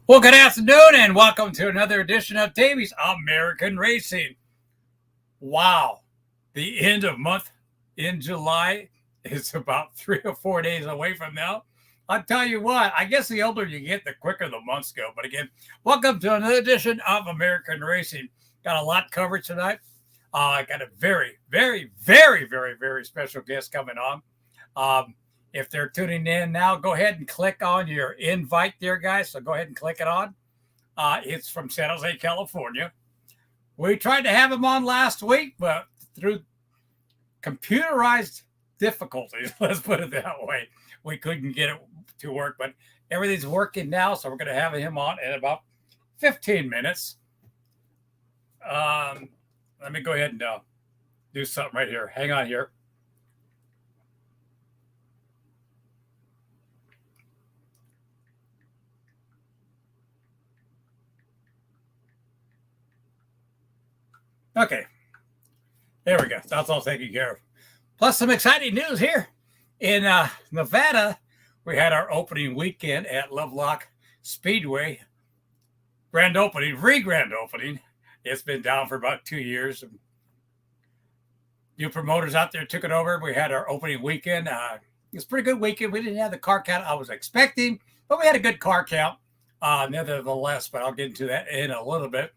Well, good afternoon and welcome to another edition of Davey's American Racing. Wow, the end of month in July is about 3 or 4 days away from now. I'll tell you what, I guess the older you get, the quicker the months go. But again, welcome to another edition of American Racing. Got a lot covered tonight. I got a very, very, very, very, very special guest coming on. If they're tuning in now, go ahead and click on your invite there, guys. So go ahead and click it on. It's from San Jose, California. We tried to have him on last week, but through computerized difficulties, let's put it that way, we couldn't get it to work. But everything's working now, so we're going to have him on in about 15 minutes. Let me go ahead and do something right here. Hang on here. Okay, there we go. That's all taken care of. Plus some exciting news here. In Nevada, we had our opening weekend at Lovelock Speedway. Grand opening, re-grand opening. It's been down for about 2 years. New promoters out there took it over. We had our opening weekend. It was a pretty good weekend. We didn't have the car count I was expecting, but we had a good car count nevertheless. But I'll get into that in a little bit.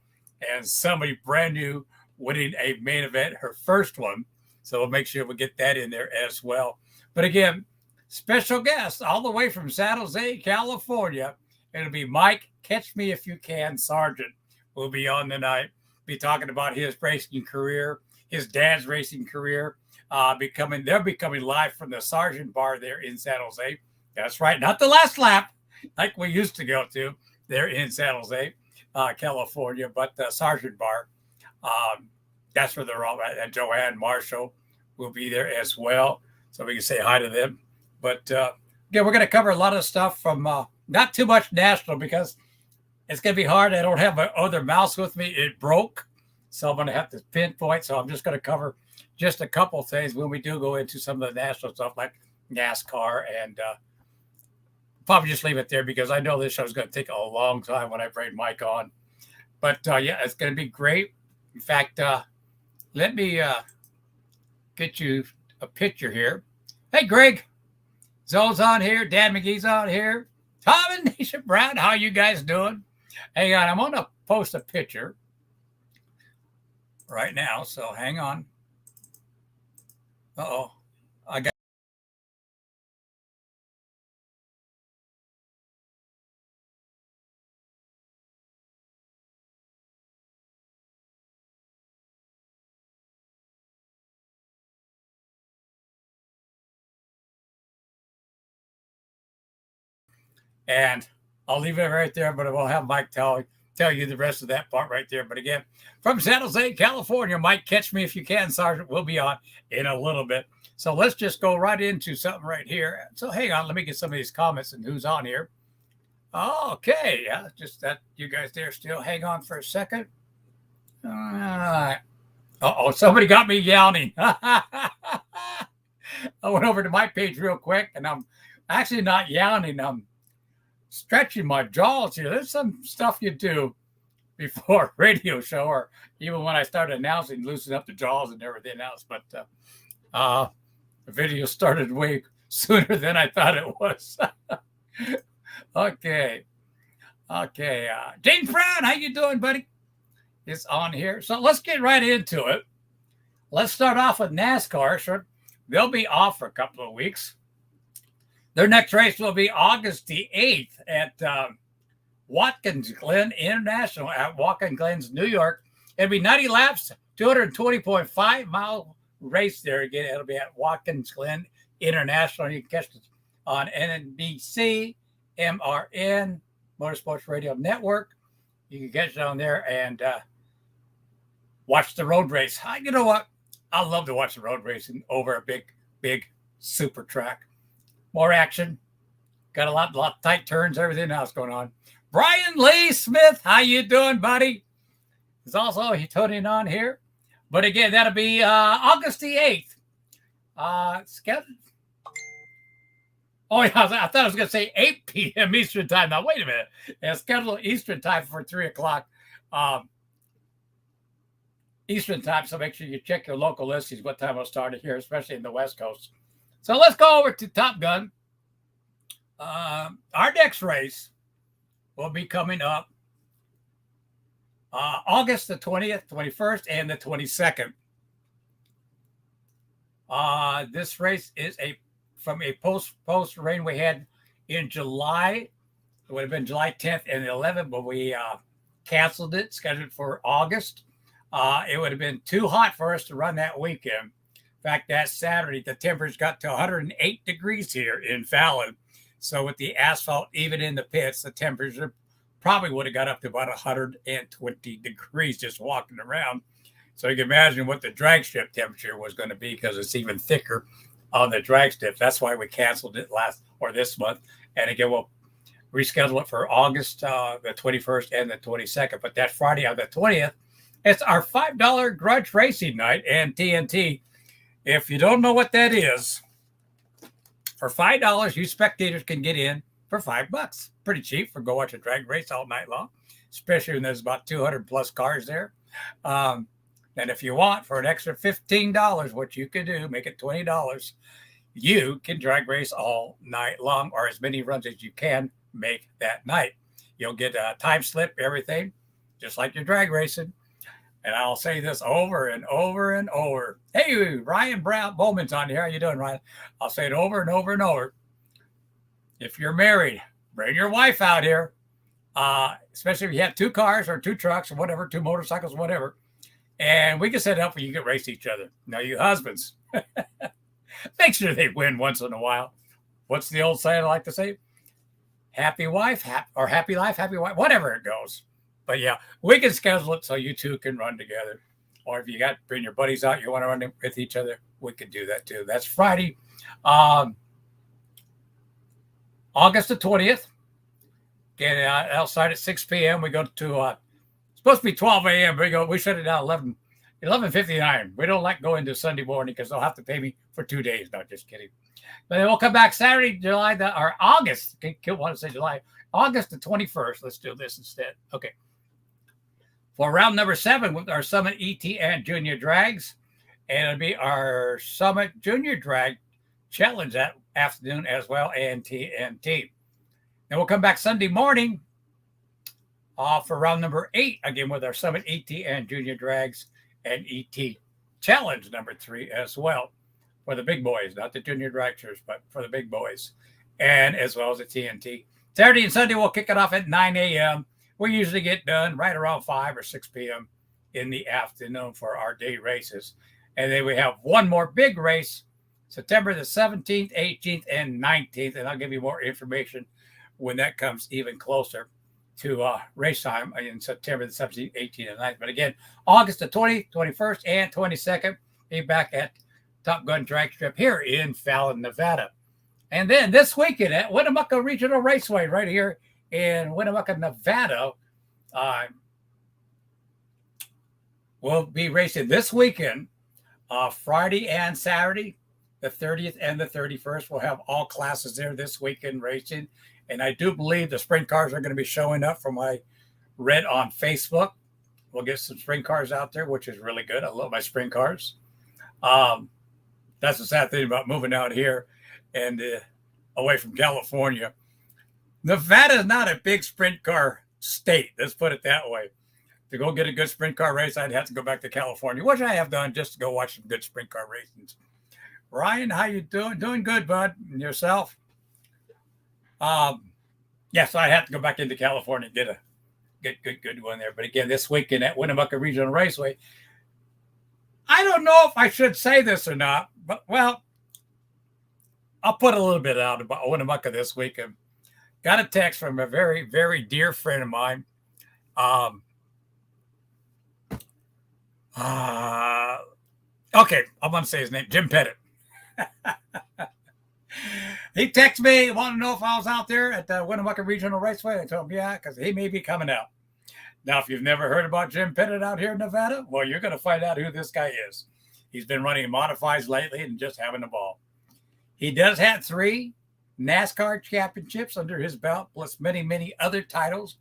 And somebody brand new winning a main event, her first one. So we'll make sure we get that in there as well. But again, special guest all the way from San Jose, California. It'll be Mike, Catch Me If You Can, Sargent. Will be on tonight. Be talking about his racing career, his dad's racing career. They're becoming live from the Sargent Bar there in San Jose. That's right, not the last lap like we used to go to there in San Jose, California, but the Sargent Bar. That's where they're all at. And Joanne Marshall will be there as well, so we can say hi to them. But we're going to cover a lot of stuff from not too much national because it's going to be hard. I don't have my other mouse with me. It broke, so I'm going to have to pinpoint. So I'm just going to cover just a couple things when we do go into some of the national stuff like NASCAR, and probably just leave it there because I know this show is going to take a long time when I bring Mike on. But it's going to be great. In fact, let me get you a picture here. Hey, Greg. Zoe's on here. Dan McGee's on here. Tom and Nisha Brown, how you guys doing? Hang on. I'm going to post a picture right now, so hang on. Uh-oh. I got... And I'll leave it right there, but I will have Mike tell you the rest of that part right there. But again, from San Jose, California, Mike, Catch Me If You Can, Sergeant, will be on in a little bit. So let's just go right into something right here. So hang on, let me get some of these comments and who's on here. Okay, yeah, just that you guys there still. Hang on for a second. All right. Uh-oh, somebody got me yawning. I went over to my page real quick, and I'm actually not yawning. I'm stretching my jaws here. There's some stuff you do before a radio show, or even when I started announcing, loosen up the jaws and everything else. But the video started way sooner than I thought it was. Okay. James Brown, how you doing, buddy? It's on here. So let's get right into it. Let's start off with NASCAR. So they'll be off for a couple of weeks. Their next race will be August the 8th at Watkins Glen International at Watkins Glen, New York. It'll be 90 laps, 220.5 mile race there. Again, it'll be at Watkins Glen International. You can catch it on NBC, MRN, Motorsports Radio Network. You can catch it on there and watch the road race. You know what? I love to watch the road racing over a big super track. More action. Got a lot of tight turns, everything else going on. Brian Lee Smith, how you doing, buddy? He's also tuning on here. But again, that'll be August the 8th. Oh, yeah, I thought I was going to say 8 p.m. Eastern time. Now, wait a minute. It's scheduled Eastern time for 3 o'clock um, Eastern time. So make sure you check your local listings what time it'll start here, especially in the West Coast. So let's go over to Top Gun. Our next race will be coming up August the 20th, 21st, and the 22nd. This race is from a post rain we had in July. It would have been July 10th and 11th, but we canceled it, scheduled for August. It would have been too hot for us to run that weekend. In fact, that Saturday, the temperatures got to 108 degrees here in Fallon. So with the asphalt, even in the pits, the temperature probably would have got up to about 120 degrees just walking around. So you can imagine what the drag strip temperature was going to be because it's even thicker on the drag strip. That's why we canceled it this month. And again, we'll reschedule it for August the 21st and the 22nd. But that Friday on the 20th, it's our $5 grudge racing night and TNT. If you don't know what that is, for $5, you spectators can get in for $5. Pretty cheap for go watch a drag race all night long, especially when there's about 200 plus cars there. And if you want for an extra $15, what you can do, make it $20, you can drag race all night long or as many runs as you can make that night. You'll get a time slip, everything, just like you're drag racing. And I'll say this over and over and over. Hey, Ryan Bowman's on here. How you doing, Ryan? I'll say it over and over and over. If you're married, bring your wife out here, especially if you have 2 cars or 2 trucks or whatever, 2 motorcycles, whatever. And we can set it up where you can race each other. Now, you husbands, make sure they win once in a while. What's the old saying I like to say? Happy wife, or happy life, happy wife, whatever it goes. But yeah, we can schedule it so you two can run together. Or if you got bring your buddies out, you want to run with each other, we can do that too. That's Friday, August the 20th. Get outside at 6 p.m. We go to supposed to be 12 a.m. We shut it down 11:59. We don't like going to Sunday morning because they'll have to pay me for 2 days. No, just kidding. But then we'll come back Saturday, August. I want to say July. August the 21st. Let's do this instead. Okay. For round number 7 with our Summit ET and Junior Drags. And it'll be our Summit Junior Drag Challenge that afternoon as well, and TNT. Then we'll come back Sunday morning for round number 8, again with our Summit ET and Junior Drags and ET Challenge number 3 as well. For the big boys, not the junior dragsters, but for the big boys. And as well as the TNT. Saturday and Sunday, we'll kick it off at 9 a.m. We usually get done right around 5 or 6 p.m. in the afternoon for our day races. And then we have one more big race, September the 17th, 18th, and 19th. And I'll give you more information when that comes even closer to race time in September the 17th, 18th, and 19th. But again, August the 20th, 21st, and 22nd, be back at Top Gun Drag Strip here in Fallon, Nevada. And then this weekend at Winnemucca Regional Raceway right here in Winnemucca, Nevada, we'll be racing this weekend, Friday and Saturday, the 30th and the 31st. We'll have all classes there this weekend racing. And I do believe the sprint cars are going to be showing up from what I read on Facebook. We'll get some sprint cars out there, which is really good. I love my sprint cars. That's the sad thing about moving out here and away from California. Nevada is not a big sprint car state. Let's put it that way. To go get a good sprint car race, I'd have to go back to California, which I have done just to go watch some good sprint car races. Ryan, how you doing? Doing good, bud. And yourself? Yes, I have to go back into California and get a good one there. But again, this weekend at Winnemucca Regional Raceway, I don't know if I should say this or not, but, well, I'll put a little bit out about Winnemucca this weekend. Got a text from a very, very dear friend of mine. Okay, I'm going to say his name, Jim Pettit. He texted me, wanted to know if I was out there at the Winnemucca Regional Raceway. I told him, yeah, because he may be coming out. Now, if you've never heard about Jim Pettit out here in Nevada, well, you're going to find out who this guy is. He's been running modifieds lately and just having a ball. He does have 3 NASCAR championships under his belt, plus many, many other titles.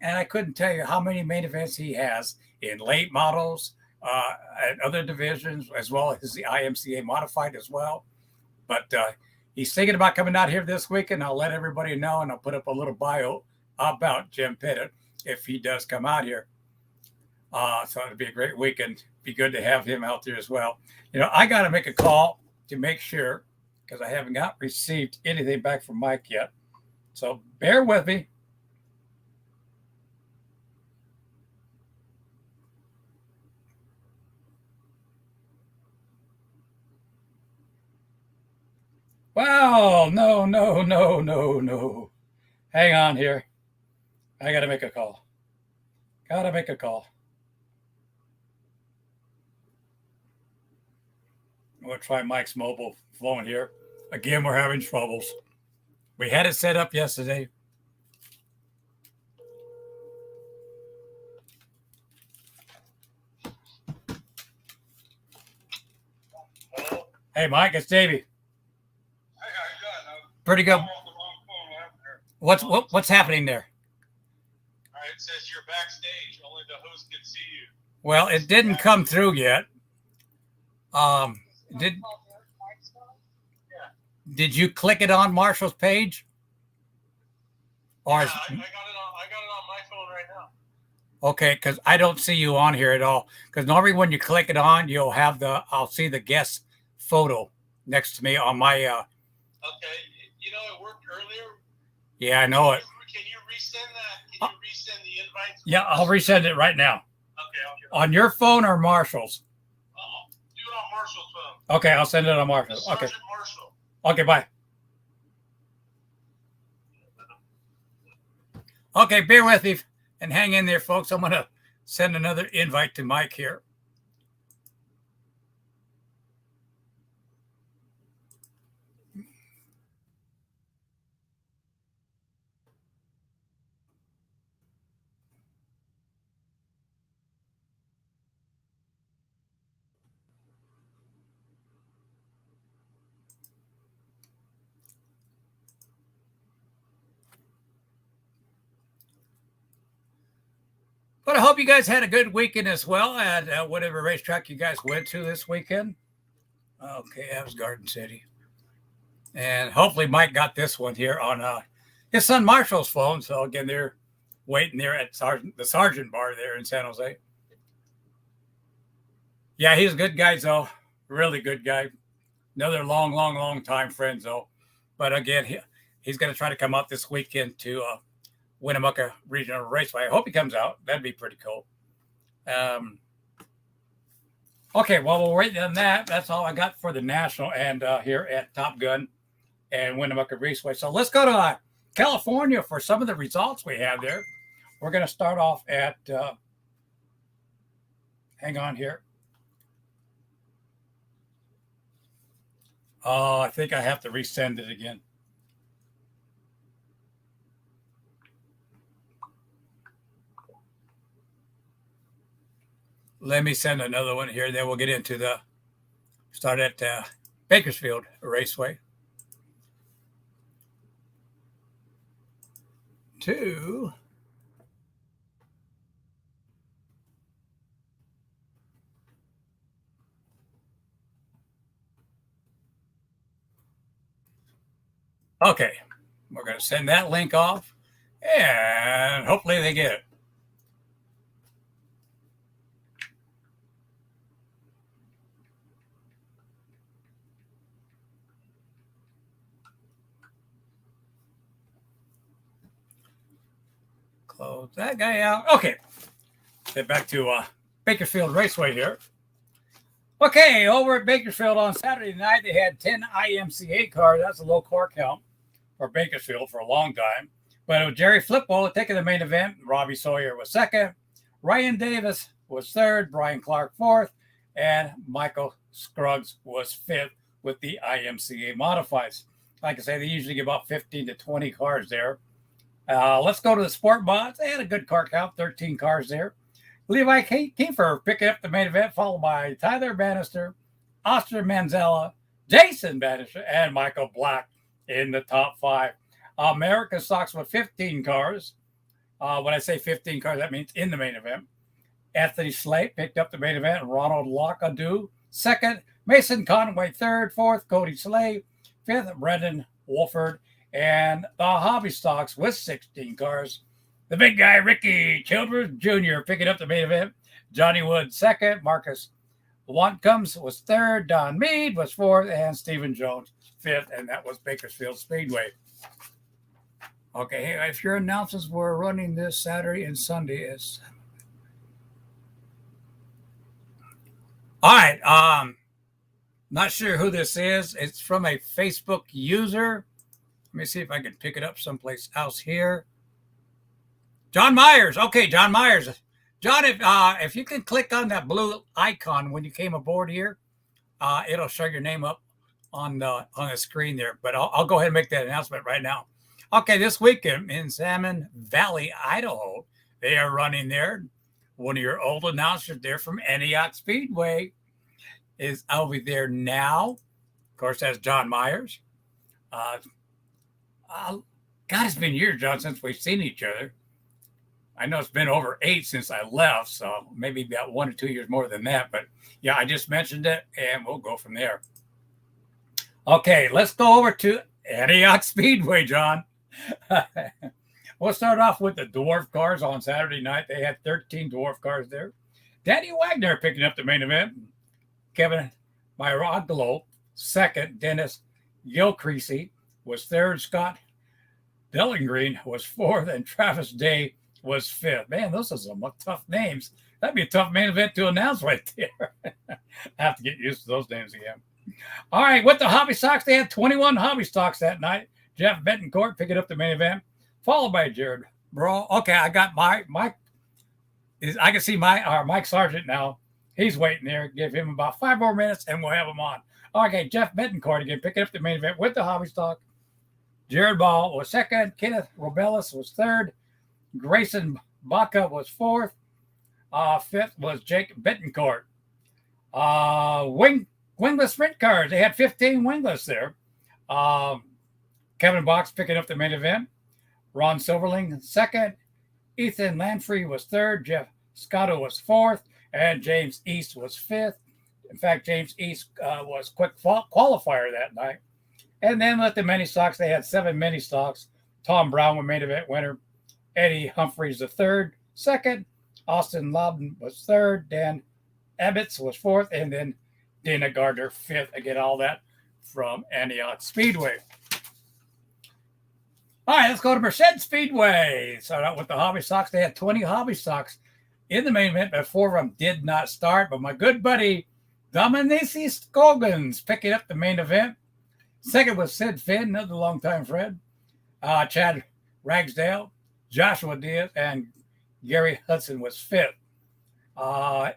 And I couldn't tell you how many main events he has in late models and other divisions, as well as the IMCA modified as well. But he's thinking about coming out here this weekend. I'll let everybody know, and I'll put up a little bio about Jim Pettit if he does come out here. So it'll be a great weekend. Be good to have him out there as well. I got to make a call to make sure, because I haven't received anything back from Mike yet. So bear with me. Wow, no. Hang on here. I got to make a call. I'm going to try Mike's mobile phone here. Again, we're having troubles. We had it set up yesterday. Hello? Hey, Mike, it's Davey. Hey, how you doing? Pretty good. What's happening there? It says you're backstage. Only the host can see you. Well, it didn't come through yet. Did you click it on Marshall's page? Or I got it on my phone right now. Okay, because I don't see you on here at all. Because normally when you click it on, I'll see the guest photo next to me on my. Okay, it worked earlier. Yeah, I know it. Can you resend that? Can you resend the invite? Yeah, I'll resend it right now. Okay, on your phone or Marshall's? Do it on Marshall's phone. Okay, I'll send it on Marshall's. Okay. Marshall. Okay, bye. Okay, bear with me and hang in there, folks. I'm going to send another invite to Mike here. But I hope you guys had a good weekend as well at whatever racetrack you guys went to this weekend. Okay, that was Garden City. And hopefully Mike got this one here on his son Marshall's phone. So again, they're waiting there at the Sergeant Bar there in San Jose. Yeah, he's a good guy, though. Really good guy. Another long time friend, though. But again, he's going to try to come out this weekend to Winnemucca Regional Raceway. I hope he comes out. That'd be pretty cool. Okay, well, we're waiting on that. That's all I got for the National and here at Top Gun and Winnemucca Raceway. So let's go to California for some of the results we have there. We're going to start off at, hang on here. Oh, I think I have to resend it again. Let me send another one here. Then we'll get into start at Bakersfield Raceway. 2. Okay, we're going to send that link off, and hopefully they get it. Close that guy out. Okay, get back to Bakersfield Raceway here. Okay, over at Bakersfield on Saturday night, they had 10 IMCA cars. That's a low car count for Bakersfield for a long time. But it was Jerry Flippo taking the main event. Robbie Sawyer was second. Ryan Davis was third. Brian Clark fourth. And Michael Scruggs was fifth with the IMCA modifieds. Like I say, they usually get about 15 to 20 cars there. Let's go to the sport mods. They had a good car count, 13 cars there. Levi Kiefer picking up the main event, followed by Tyler Bannister, Oscar Manzella, Jason Bannister, and Michael Black in the top 5. American stocks with 15 cars. When I say 15 cars, that means in the main event. Anthony Slate picked up the main event. Ronald Lockadoo second. Mason Conway third. Fourth, Cody Slade. Fifth, Brendan Wolford. And the hobby stocks with 16 cars. The big guy, Ricky Childress Jr., picking up the main event. Johnny Wood second. Marcus Wantcombs was third. Don Mead was fourth. And Stephen Jones fifth. And that was Bakersfield Speedway. Okay, if your announcements were running this Saturday and Sunday, is all right. Not sure who this is. It's from a Facebook user. Let me see if I can pick it up someplace else here. John Myers. Okay, John Myers. John, if you can click on that blue icon when you came aboard here, it'll show your name up on the screen there. But I'll go ahead and make that announcement right now. Okay, this weekend in Salmon Valley, Idaho, they are running there. One of your old announcers there from Antioch Speedway is over there now. Of course, that's John Myers. God, it's been years, John, since we've seen each other. I know it's been over 8 since I left, so maybe about 1 or 2 years more than that. But yeah, I just mentioned it, and we'll go from there. Okay, let's go over to Antioch Speedway, John. We'll start off with the dwarf cars on Saturday night. They had 13 dwarf cars there. Danny Wagner picking up the main event. Kevin Miraglo second. Dennis Gilcreasy was third. Scott Dellingreen was fourth. And Travis Day was fifth. Man, those are some tough names. That'd be a tough main event to announce right there. I have to get used to those names again. All right, with the hobby stocks, they had 21 hobby stocks that night. Jeff Betancourt picking up the main event, followed by Jared Brawl. Okay, I got Mike. I can see Mike Sargent now. He's waiting there. Give him about 5 more minutes, and we'll have him on. Okay, Jeff Betancourt again picking up the main event with the hobby stock. Jared Ball was second. Kenneth Robellis was third. Grayson Baca was fourth. Fifth was Jake Betancourt. Wingless sprint cars. They had 15 wingless there. Kevin Box picking up the main event. Ron Silverling second. Ethan Lanfrey was third. Jeff Scotto was fourth. And James East was fifth. In fact, James East was quick qualifier that night. And then with the mini stocks, they had 7 mini stocks. Tom Brown was main event winner. Eddie Humphreys the third. Second. Austin Loudon was third. Dan Ebbets was fourth. And then Dana Gardner fifth. Again, all that from Antioch Speedway. All right, let's go to Merced Speedway. Start out with the hobby stocks. They had 20 hobby stocks in the main event, but 4 of them did not start. But my good buddy, Dominici Scogans, picking up the main event. Second was Sid Finn, another longtime friend. Chad Ragsdale, Joshua Diaz, and Gary Hudson was fifth.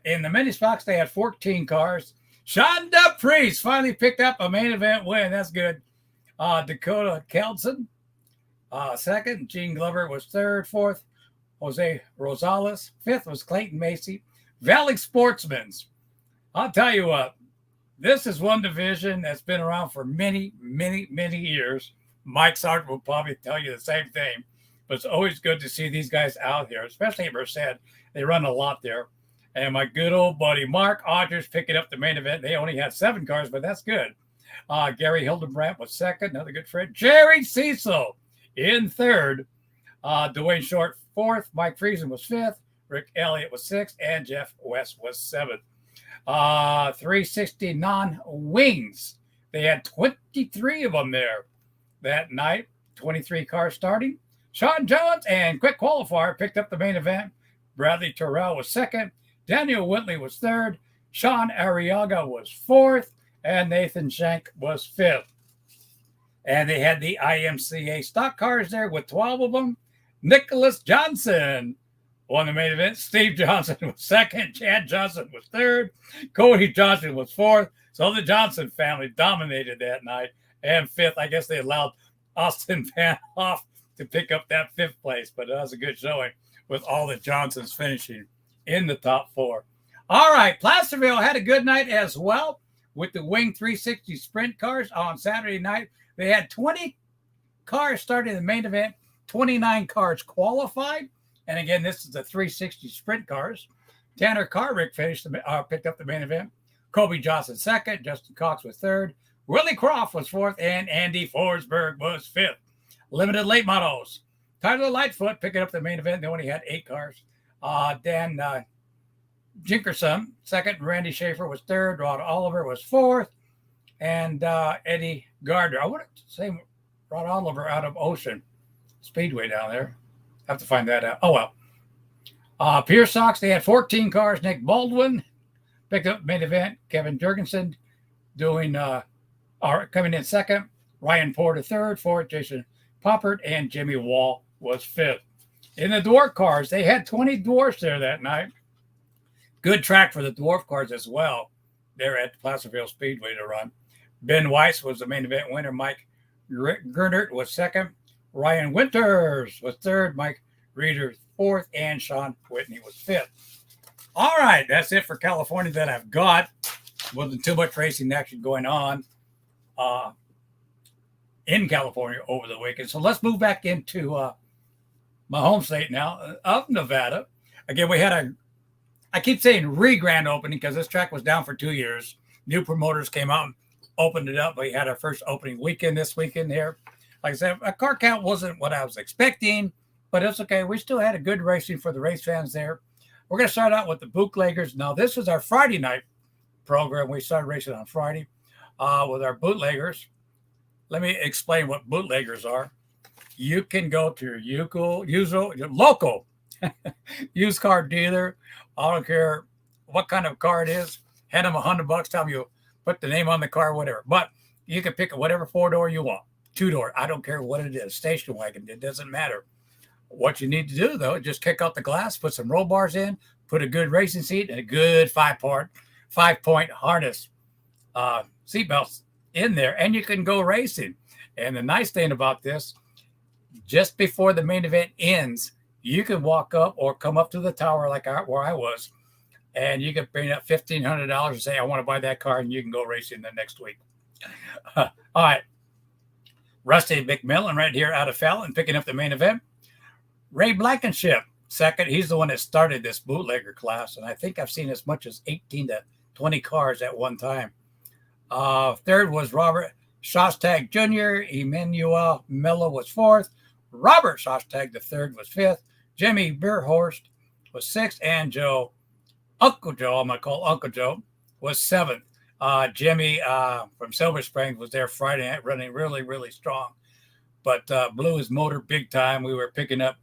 In the mini stocks, they had 14 cars. Sean Dupriest finally picked up a main event win. That's good. Dakota Kelson, second. Gene Glover was third. Fourth, Jose Rosales. Fifth was Clayton Macy. Valley Sportsman's. I'll tell you what, this is one division that's been around for many, many, many years. Mike Sargent will probably tell you the same thing, but it's always good to see these guys out here, especially at Merced. They run a lot there. And my good old buddy Mark Odgers picking up the main event. They only had 7 cars, but that's good. Gary Hildenbrandt was second, another good friend. Jerry Cecil in third. Dwayne Short fourth. Mike Friesen was fifth. Rick Elliott was sixth. And Jeff West was seventh. 360 non-wings. They had 23 of them there that night. 23 cars starting. Sean Jones and quick qualifier picked up the main event. Bradley Terrell was second. Daniel Whitley was third. Sean Arriaga was fourth. And Nathan Shank was fifth. And they had the IMCA stock cars there with 12 of them. Nicholas Johnson won the main event. Steve Johnson was second. Chad Johnson was third. Cody Johnson was fourth. So the Johnson family dominated that night. And fifth, I guess they allowed Austin Van Hoff to pick up that 5th place. But that was a good showing with all the Johnsons finishing in the top 4. All right, Placerville had a good night as well with the Wing 360 sprint cars on Saturday night. They had 20 cars started in the main event. 29 cars qualified. And again, this is the 360 sprint cars. Tanner Carrick picked up the main event. Kobe Johnson second. Justin Cox was third. Willie Croft was fourth. And Andy Forsberg was fifth. Limited late models. Tyler Lightfoot picking up the main event. They only had 8 cars. Dan Jinkerson second. Randy Schaefer was third. Rod Oliver was fourth. And Eddie Gardner. I wouldn't say Rod Oliver out of Ocean Speedway down there. Have to find that out. Oh, well. Pierce Sox, they had 14 cars. Nick Baldwin picked up main event. Kevin Jurgensen coming in second. Ryan Porter third. Fourth, Jason Poppert. And Jimmy Wall was fifth. In the dwarf cars, they had 20 dwarfs there that night. Good track for the dwarf cars as well. They're at Placerville Speedway to run. Ben Weiss was the main event winner. Mike Gernert was second. Ryan Winters was third. Mike Reeder fourth. And Sean Whitney was fifth. All right, that's it for California that I've got. Wasn't too much racing action going on in California over the weekend. So let's move back into my home state now of Nevada. Again, we had I keep saying re-grand opening because this track was down for 2 years. New promoters came out and opened it up. We had our first opening weekend this weekend here. Like I said, a car count wasn't what I was expecting, but it's okay. We still had a good racing for the race fans there. We're going to start out with the bootleggers. Now, this was our Friday night program. We started racing on Friday with our bootleggers. Let me explain what bootleggers are. You can go to your local used car dealer. I don't care what kind of car it is. Hand them $100, tell them you put the name on the car, whatever. But you can pick whatever 4-door you want. 2-door, I don't care what it is. Station wagon, it doesn't matter. What you need to do, though, just kick out the glass, put some roll bars in, put a good racing seat, and a good 5-point harness seatbelts in there, and you can go racing. And the nice thing about this, just before the main event ends, you can walk up or come up to the tower like where I was, and you can bring up $1,500 and say, I want to buy that car, and you can go racing the next week. All right. Rusty McMillan right here out of Fallon picking up the main event. Ray Blankenship, second. He's the one that started this bootlegger class, and I think I've seen as much as 18 to 20 cars at one time. Third was Robert Shostag Jr. Emmanuel Mello was fourth. Robert Shostag the third was fifth. Jimmy Beerhorst was sixth, and Uncle Joe, I'm going to call Uncle Joe, was seventh. Jimmy from Silver Springs was there Friday night running really, really strong, but blew his motor big time. We were picking up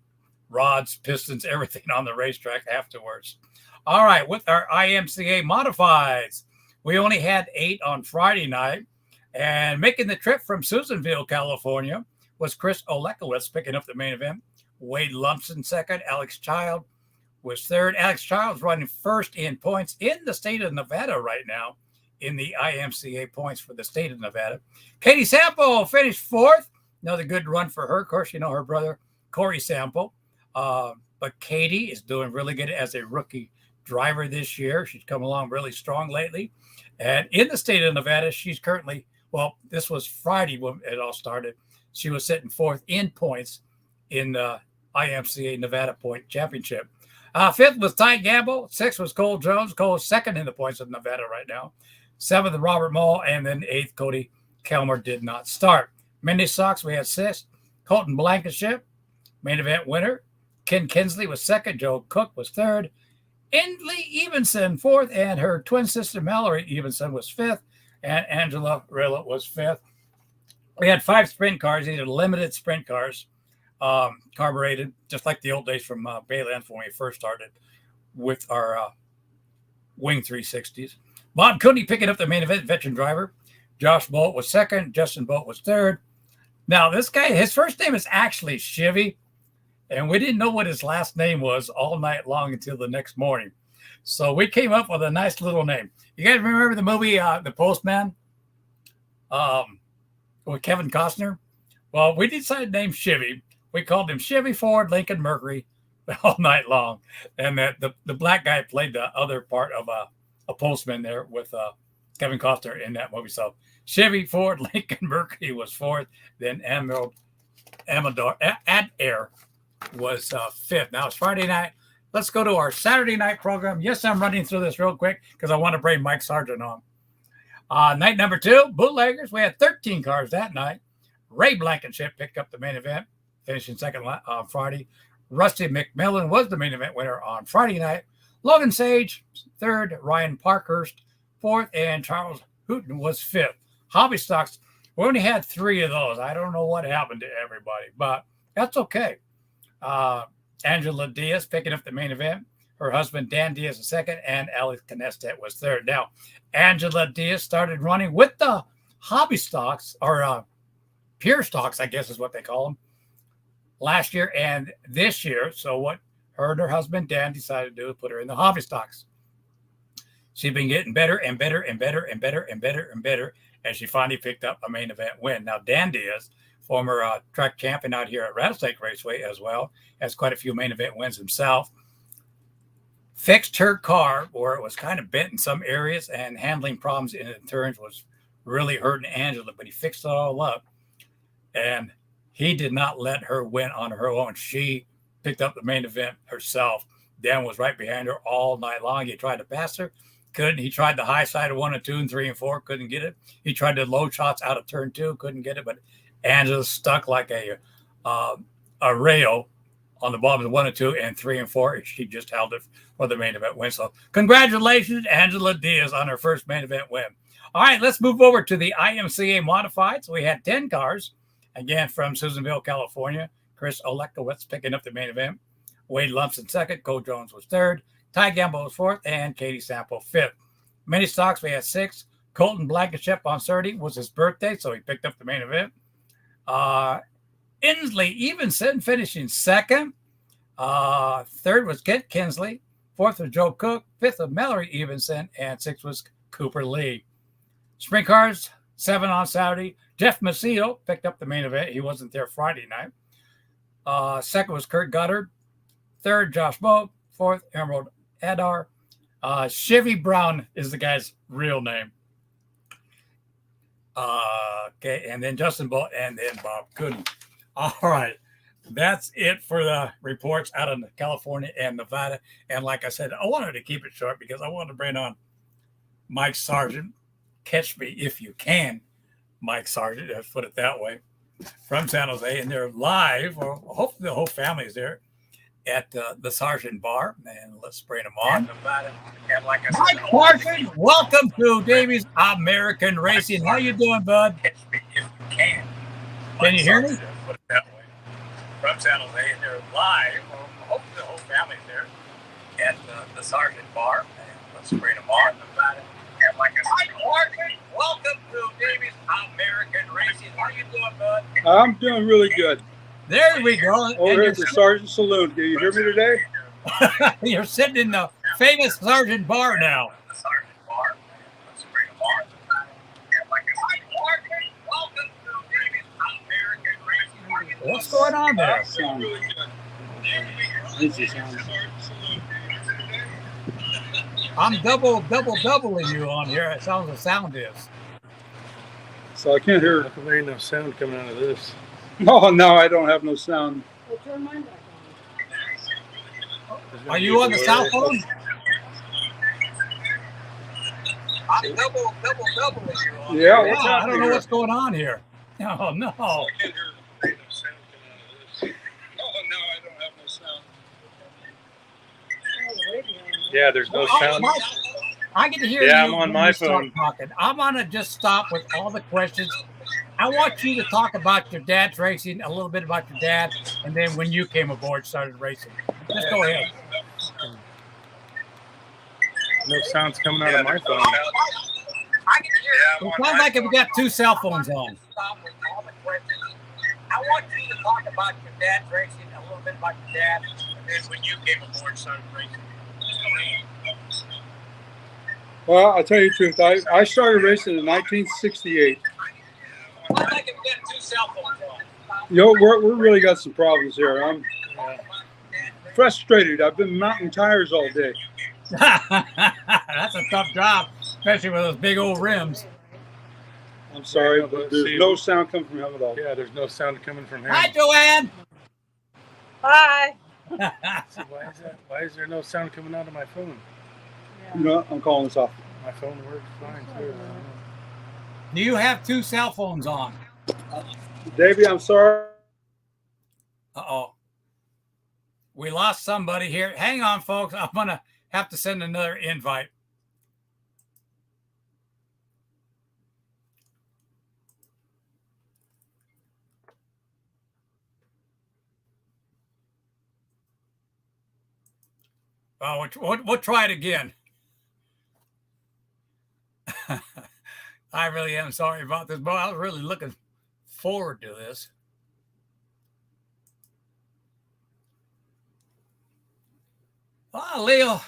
rods, pistons, everything on the racetrack afterwards. All right, with our IMCA modifieds, we only had 8 on Friday night, and making the trip from Susanville, California, was Chris Olekowicz picking up the main event. Wade Lumpson second. Alex Child was third. Alex Child's running first in points in the state of Nevada right now in the IMCA points for the state of Nevada. Katie Sample finished fourth. Another good run for her. Of course, you know her brother, Corey Sample. But Katie is doing really good as a rookie driver this year. She's come along really strong lately. And in the state of Nevada, she's currently, well, this was Friday when it all started. She was sitting fourth in points in the IMCA Nevada Point Championship. Fifth was Ty Gamble. Sixth was Cole Jones. Cole's second in the points of Nevada right now. Seventh, Robert Mull. And then eighth, Cody Kelmer did not start. Mindy Sox, we had sixth. Colton Blankenship, main event winner. Ken Kinsley was second. Joe Cook was third. Indley Evenson, fourth. And her twin sister, Mallory Evenson, was fifth. And Angela Rilla was fifth. We had 5 sprint cars. These are limited sprint cars, carbureted, just like the old days from Baylands when we first started with our Wing 360s. Bob Cooney picking up the main event, veteran driver. Josh Bolt was second. Justin Bolt was third. Now, this guy, his first name is actually Chevy, and we didn't know what his last name was all night long until the next morning. So we came up with a nice little name. You guys remember the movie The Postman with Kevin Costner? Well, we decided to name Chevy. We called him Chevy, Ford, Lincoln, Mercury all night long. And that the black guy played the other part of a postman there with Kevin Costner in that movie. So Chevy, Ford, Lincoln, Mercury was fourth. Then Emerald Adair was fifth. Now it's Friday night. Let's go to our Saturday night program. Yes, I'm running through this real quick because I want to bring Mike Sargent on. Night number 2, Bootleggers. We had 13 cars that night. Ray Blankenship picked up the main event, finishing second on Friday. Rusty McMillan was the main event winner on Friday night. Logan Sage, third. Ryan Parkhurst, fourth. And Charles Hooton was fifth. Hobby stocks, we only had 3 of those. I don't know what happened to everybody, but that's okay. Angela Diaz picking up the main event. Her husband, Dan Diaz, was second, and Alex Canestet was third. Now, Angela Diaz started running with the hobby stocks, or pure stocks, I guess is what they call them, last year and this year. So what her and her husband, Dan, decided to do is put her in the hobby stocks. She's been getting better and better and better and better and better and better, and she finally picked up a main event win. Now, Dan Diaz, former track champion out here at Rattlesnake Raceway as well, has quite a few main event wins himself. Fixed her car where it was kind of bent in some areas and handling problems in the turns was really hurting Angela, but he fixed it all up. And he did not let her win on her own. She picked up the main event herself. Dan was right behind her all night long. He tried to pass her, couldn't. He tried the high side of 1 and 2 and 3 and 4, couldn't get it. He tried the low shots out of turn 2, couldn't get it. But Angela stuck like a rail on the bottom of 1 and 2 and 3 and 4. She just held it for the main event win. So congratulations, Angela Diaz, on her first main event win. All right, let's move over to the IMCA modified. So we had 10 cars, again from Susanville, California. Chris Olekowicz picking up the main event. Wade Lumpson second. Cole Jones was third. Ty Gamble was fourth, and Katie Sample fifth. Mini stocks, we had 6. Colton Blankenship on Saturday was his birthday, so he picked up the main event. Inslee Evenson finishing second. Third was Kent Kinsley. Fourth was Joe Cook. Fifth was Mallory Evenson. And sixth was Cooper Lee. Sprint cars, 7 on Saturday. Jeff Macedo picked up the main event. He wasn't there Friday night. Second was Kurt Goddard. Third, Josh Moe. Fourth, Emerald Adar. Chevy Brown is the guy's real name. Okay, and then Justin Bolt, and then Bob Gooden. All right, that's it for the reports out of California and Nevada. And like I said, I wanted to keep it short because I wanted to bring on Mike Sargent. Catch me if you can, Mike Sargent, let's put it that way, from San Jose. And they're live, or hopefully the whole family is there, at the Sargent Bar. And let's bring them on. And like I said, Mike Sargent, welcome to Davey's American Racing. How you doing, bud? Catch me if you can. Can you hear me? Put it that way. From San Jose, and they're live, or hopefully the whole family's there, at the Sargent Bar. And let's bring them on. And like I said, Mike, welcome to Davey's American Racing. How you doing, bud? I'm doing really good. There we go. Over here at the Sargent Saloon. Can you hear me today? You're sitting in the famous Sargent Bar now. The Sargent Bar. Let's bring them on. And like I said, Mike, welcome to Davey's American Racing. What's going on there? Sound. Really good. This is sound. I'm doubling you on here. It sounds the sound is. So I can't hear. There ain't no sound coming out of this. Oh, no, I don't have no sound. Well, turn mine back on. Are you on the cell phone? I'm doubling you on Yeah, here. what's I don't happening know here? what's going on here. Oh, no. I can't hear no sound coming out of this. Oh, no, I don't have no sound. Yeah, there's no sound. I can hear Yeah, you. I'm on when my you start phone. Talking. I'm going to just stop with all the questions. I want you to talk about your dad's racing, a little bit about your dad, and then when you came aboard, started racing. Just go ahead. No sound's coming out of my phone. I can hear it sounds like if we got 2 cell phones on. Stop with all the questions. I want you to talk about your dad's racing, a little bit about your dad, and then when you came aboard, started racing. Just go ahead. Well, I'll tell you the truth. I started racing in 1968. Sounds like if we got 2 cell phones on. You know, we're really got some problems here. I'm frustrated. I've been mounting tires all day. That's a tough job, especially with those big old rims. I'm sorry, Yeah, but but there's see- no sound coming from him at all. Yeah, there's no sound coming from him. Hi, Joanne. Hi. See, why is there no sound coming out of my phone? You know what? I'm calling this off. My phone works fine too. I don't know. Do you have two cell phones on? Davey, I'm sorry. Uh-oh. We lost somebody here. Hang on, folks. I'm going to have to send another invite. Oh, we'll try it again. I really am sorry about this, but I was really looking forward to this. Leo.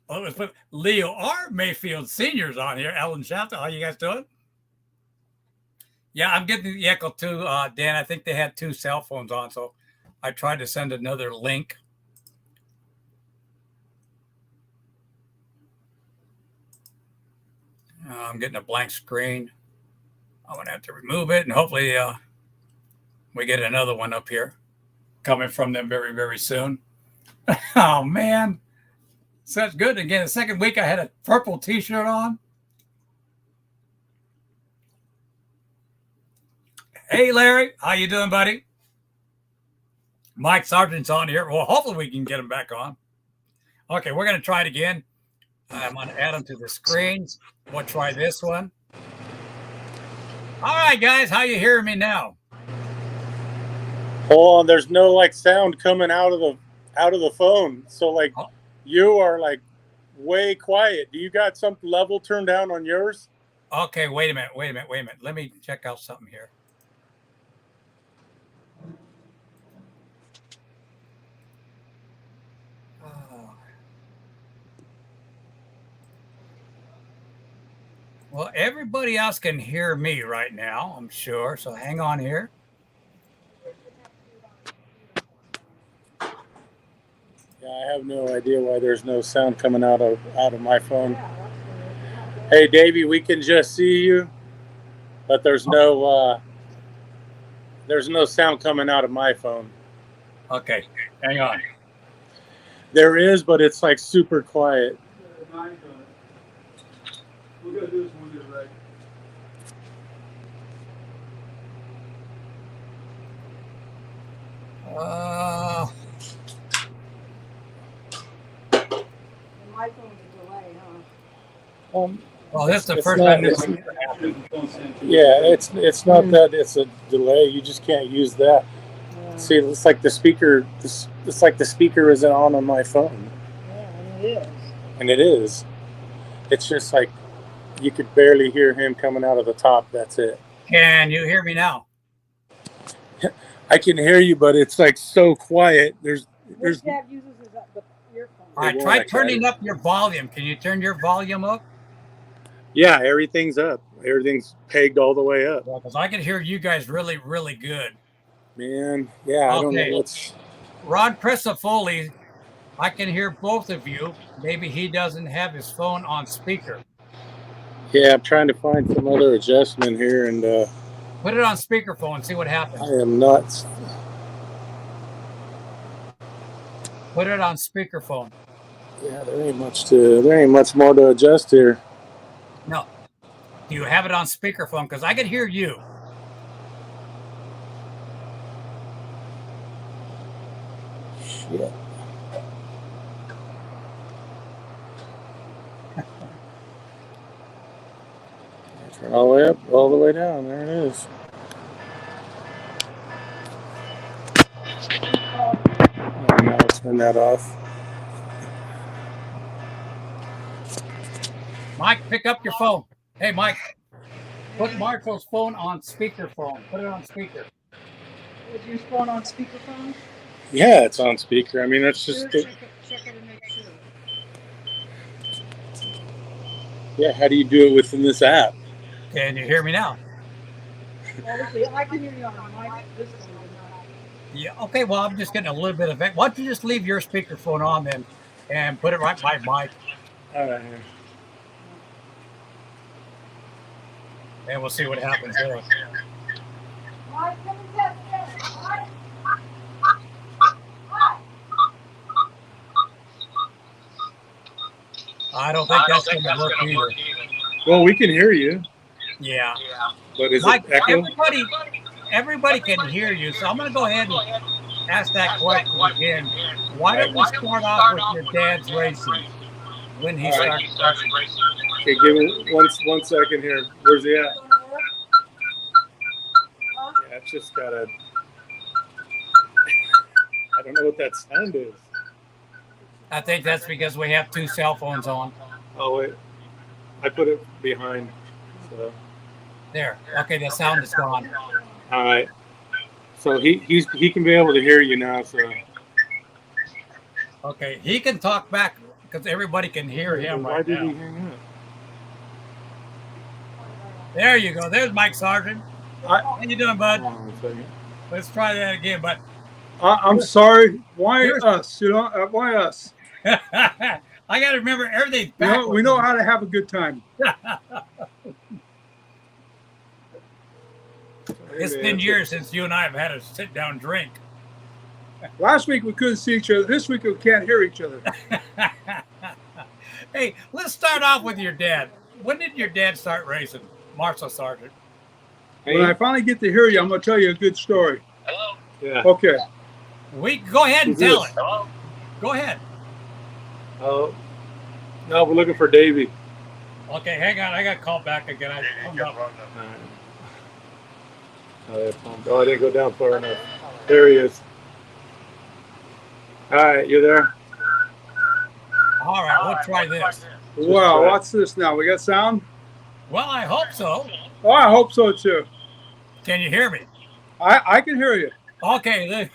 Well, let's put Leo R. Mayfield Senior's on here. Ellen Shafter, how you guys doing? Yeah, I'm getting the echo too, Dan. I think they had two cell phones on, so I tried to send another link. I'm getting a blank screen. I'm going to have to remove it, and hopefully we get another one up here coming from them very, very soon. Oh, man. Such good. Again, the second week I had a purple T-shirt on. Hey, Larry. How you doing, buddy? Mike Sargent's on here. Well, hopefully we can get him back on. Okay, we're going to try it again. I'm going to add them to the screens. We'll try this one. All right, guys. How you hearing me now? Hold on, there's no like sound coming out of the phone. So like you are like way quiet. Do you got some level turned down on yours? Okay, wait a minute. Let me check out something here. Well, everybody else can hear me right now, I'm sure. So hang on here. Yeah, I have no idea why there's no sound coming out of my phone. Hey, Davey, we can just see you, but there's no sound coming out of my phone. Okay, hang on. There is, but it's like super quiet. We're going to do this one just right. My phone's a delay, huh? Well, this is the It's first not- time this it's- has happened. Yeah, it's not that it's a delay. You just can't use that. Yeah. See, it's like the speaker. It's like the speaker isn't on my phone, Yeah, and it is. and it is. It's just like you could barely hear him coming out of the top. That's it. Can you hear me now? I can hear you, but it's like so quiet. There's Which dad uses is the earphone. All right, won't try like turning that. up your volume. Can you turn your volume up? yeah, everything's up. Everything's pegged all the way up. Because I can hear you guys really, really good. Man, yeah, I don't Okay. know what's. Ron Crisafoli, I can hear both of you. Maybe he doesn't have his phone on speaker. Yeah, I'm trying to find some other adjustment here, and Put it on speakerphone and see what I happens. am nuts. Put it on speakerphone. Yeah, there ain't much more to adjust here. No. Do you have it on speakerphone? Because I can hear you. Shit. Turn all the way up, all the way down. There it is. Oh, now let's turn that off. Mike, pick up your phone. Hey, Mike, put Marco's phone on speakerphone. Put it on speaker. Is your phone on speakerphone? Yeah, it's on speaker. I mean, that's just. Check it and make sure. Yeah, how do you do it within this app? Can you hear me now? Obviously, I can hear you on my this phone, but not. Yeah. Okay. Well, I'm just getting a little bit of it. Why don't you just leave your speakerphone on then, and put it right by Mike? All right. Here. and we'll see what happens there. I don't think that's going to work either. Well, we can hear you, Yeah. but is Mike, it echo? everybody can hear you, so I'm going to go ahead and ask that question again. Why don't we start off with your dad's racing? When he started racing? Okay, give me one second here. Where's he at? Yeah, it's just got a. I don't know what that sound is. I think that's because we have two cell phones on. Oh wait, I put it behind. So. There. Okay, the sound is gone. All right. So he can be able to hear you now. So. Okay, he can talk back because everybody can hear him Why right did now. he hang up? There you go. There's Mike Sargent. How you doing, bud? Hold on a second. Let's try that again, bud. I'm sorry. Why us? You know, why us? I got to remember everything's backwards. We know how to have a good time. It's been years since you and I have had a sit-down drink. Last week we couldn't see each other. This week we can't hear each other. Hey, let's start off with your dad. When did your dad start racing, Marshall Sargent? When I finally get to hear you, I'm going to tell you a good story. Hello? Yeah. Okay. We go ahead and Who's tell this? it. Hello? Go ahead. Oh, no, we're looking for Davey. Okay, hang on. I got called back again. I hung up. Oh, I didn't go down far enough. There he is. All right, you there? All right, we'll try this. Wow, what's this now? We got sound? Well, I hope so. Oh, I hope so too. Can you hear me? I can hear you. Okay,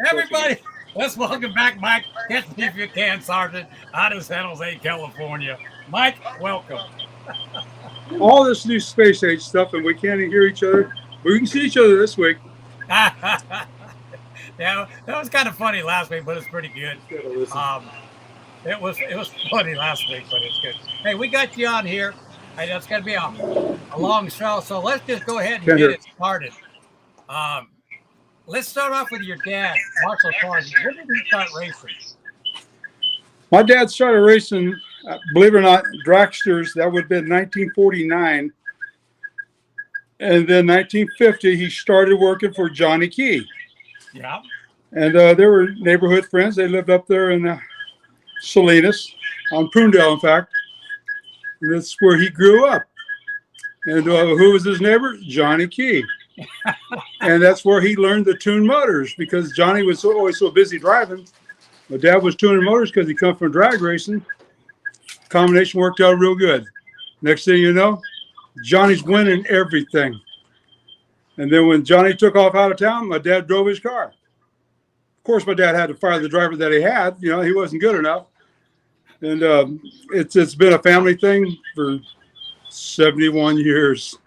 everybody, let's welcome back Mike. Catch me if you can, Sergeant, out of San Jose, California. Mike, welcome. All this new space age stuff, and we can't even hear each other. We can see each other this week. Yeah, that was kind of funny last week, but it's pretty good. It was funny last week, but it's good. Hey, we got you on here. Hey, that's going to be a long show, so let's just go ahead and get it started. Let's start off with your dad, Marshall Sargent. When did he start racing? My dad started racing, believe it or not, dragsters. That would have been 1949. And then 1950, he started working for Johnny Key. Yeah. And they were neighborhood friends. They lived up there in Salinas, on Prunedale, in fact. And that's where he grew up. And who was his neighbor? Johnny Key. And that's where he learned to tune motors, because Johnny was always so busy driving. My dad was tuning motors because he come from drag racing. Combination worked out real good. Next thing you know, Johnny's winning everything. And then when Johnny took off out of town, my dad drove his car. Of course, my dad had to fire the driver that he had. You know, he wasn't good enough. And it's been a family thing for 71 years.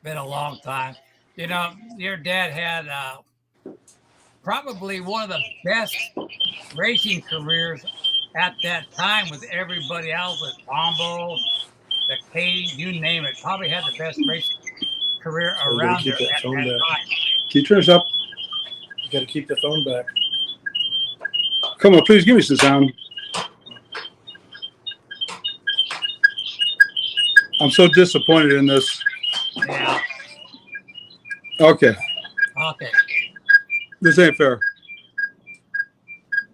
Been a long time. You know, your dad had probably one of the best racing careers at that time with everybody else, with Bombo, the K, you name it. Probably had the best racing career around there at that time. Can you turn this up? You got to keep the phone back. Come on, please give me some sound. I'm so disappointed in this. Yeah. Okay. Okay. This ain't fair.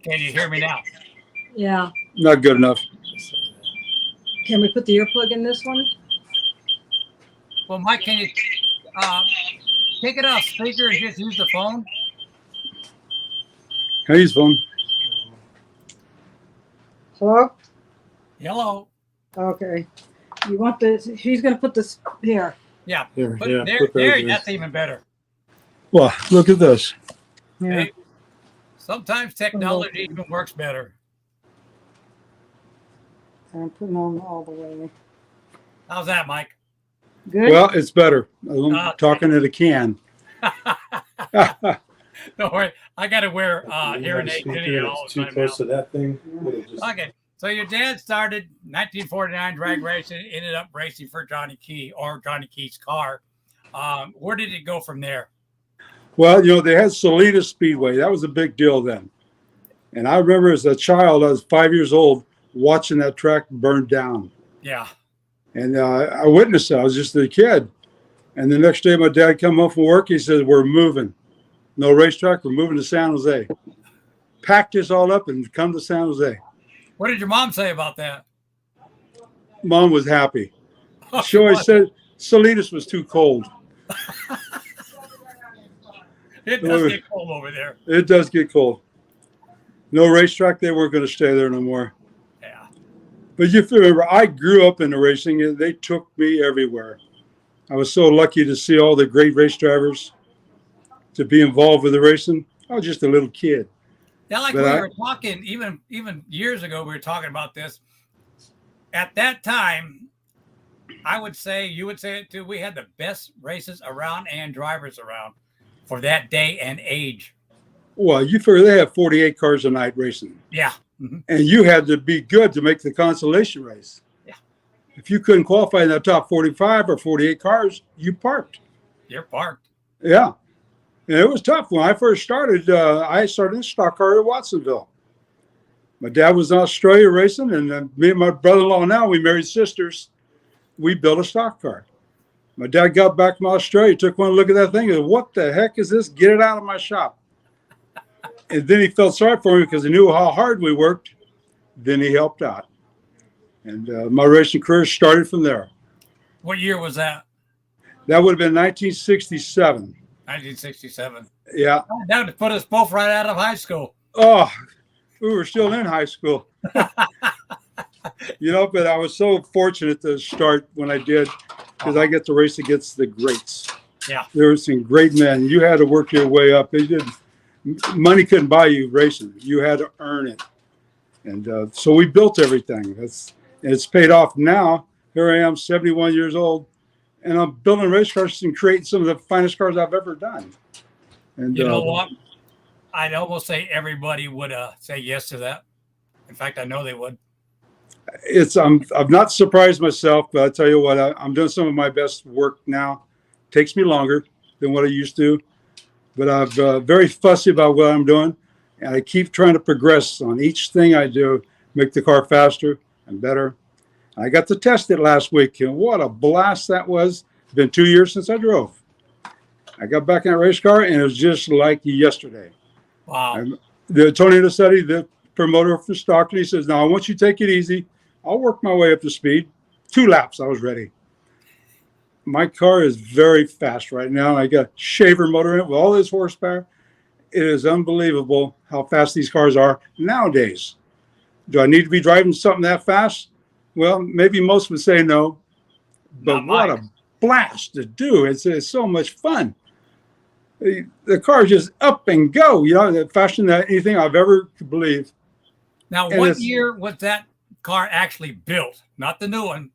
Can you hear me now? Yeah. Not good enough. Can we put the earplug in this one? Well, Mike, can you take it off speaker and just use the phone? Hey, his phone. Hello? Hello. Okay. You want this? She's going to put this here. Yeah. Here, But yeah, there, put those there, in. that's even better. Well, look at this. Yeah. Hey, sometimes technology even works better. I'm putting on all the way. How's that, Mike? Good. Well, it's better. I'm Okay. talking to the can. Don't worry. I got to wear hearing aids anyhow. Too close to that thing. Okay. So your dad started 1949 drag racing, ended up racing for Johnny Key's car. Where did it go from there? Well, they had Salinas Speedway. That was a big deal then. And I remember as a child, I was 5 years old, watching that track burn down. Yeah. And I witnessed it. I was just a kid. And the next day, my dad come home from work. He said, "We're moving. No racetrack. We're moving to San Jose." Packed us all up and come to San Jose. What did your mom say about that? Mom was happy. Oh, She always said Salinas was too cold. It does get cold over there. It does get cold. No racetrack. They weren't going to stay there no more. Yeah. But you have to remember, I grew up in the racing, and they took me everywhere. I was so lucky to see all the great race drivers, to be involved with the racing. I was just a little kid. Yeah, like we were talking, even years ago, we were talking about this. At that time, I would say, you would say it too, we had the best races around and drivers around for that day and age. Well, you figure they have 48 cars a night racing. Yeah. Mm-hmm. And you had to be good to make the consolation race. Yeah. If you couldn't qualify in the top 45 or 48 cars, you parked. You're parked. Yeah. And it was tough. When I first started, I started in stock car at Watsonville. My dad was in Australia racing, and me and my brother-in-law now, we married sisters. We built a stock car. My dad got back from Australia, took one look at that thing, and said, "What the heck is this? Get it out of my shop." And then he felt sorry for me because he knew how hard we worked. Then he helped out. And my racing career started from there. What year was that? That would have been 1967. 1967. Yeah. That would put us both right out of high school. Oh, we were still in high school. But I was so fortunate to start when I did, because I get to race against the greats. Yeah. There were some great men. You had to work your way up. Money couldn't buy you racing. You had to earn it. And so we built everything. It's paid off now. Here I am, 71 years old, and I'm building race cars and creating some of the finest cars I've ever done. And you know what? I'd almost say everybody would say yes to that. In fact, I know they would. I'm not surprised myself, but I tell you what, I'm doing some of my best work now. Takes me longer than what I used to, but I'm very fussy about what I'm doing, and I keep trying to progress on each thing I do, make the car faster and better. I got to test it last week, and what a blast that was. It's been 2 years since I drove. I got back in that race car, and it was just like yesterday. Wow. Tony Nassetti, the promoter for Stockton, he says, "Now, I want you to take it easy. I'll work my way up to speed." 2 laps, I was ready. My car is very fast right now. I got a shaver motor in it with all this horsepower. It is unbelievable how fast these cars are nowadays. Do I need to be driving something that fast? Well, maybe most would say no, but what a blast to do. It's so much fun. The car just up and go, faster than anything I've ever could believe. Now, what year was that car actually built? Not the new one.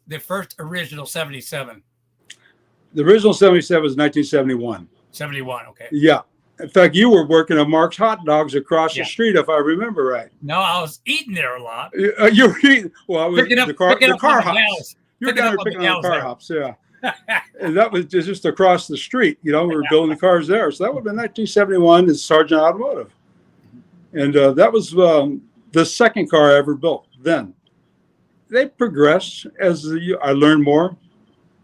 The first original 77. The original 77 was 1971. 71, okay. Yeah. In fact, you were working at Mark's Hot Dogs across the street, if I remember right. No, I was eating there a lot. You were eating. Well, I was the car hops. You were down there picking up the car hops, yeah. And that was just across the street. We were building the cars there. So that would have been 1971 in Sargent Automotive. And that was the second car I ever built then. They progressed as I learned more.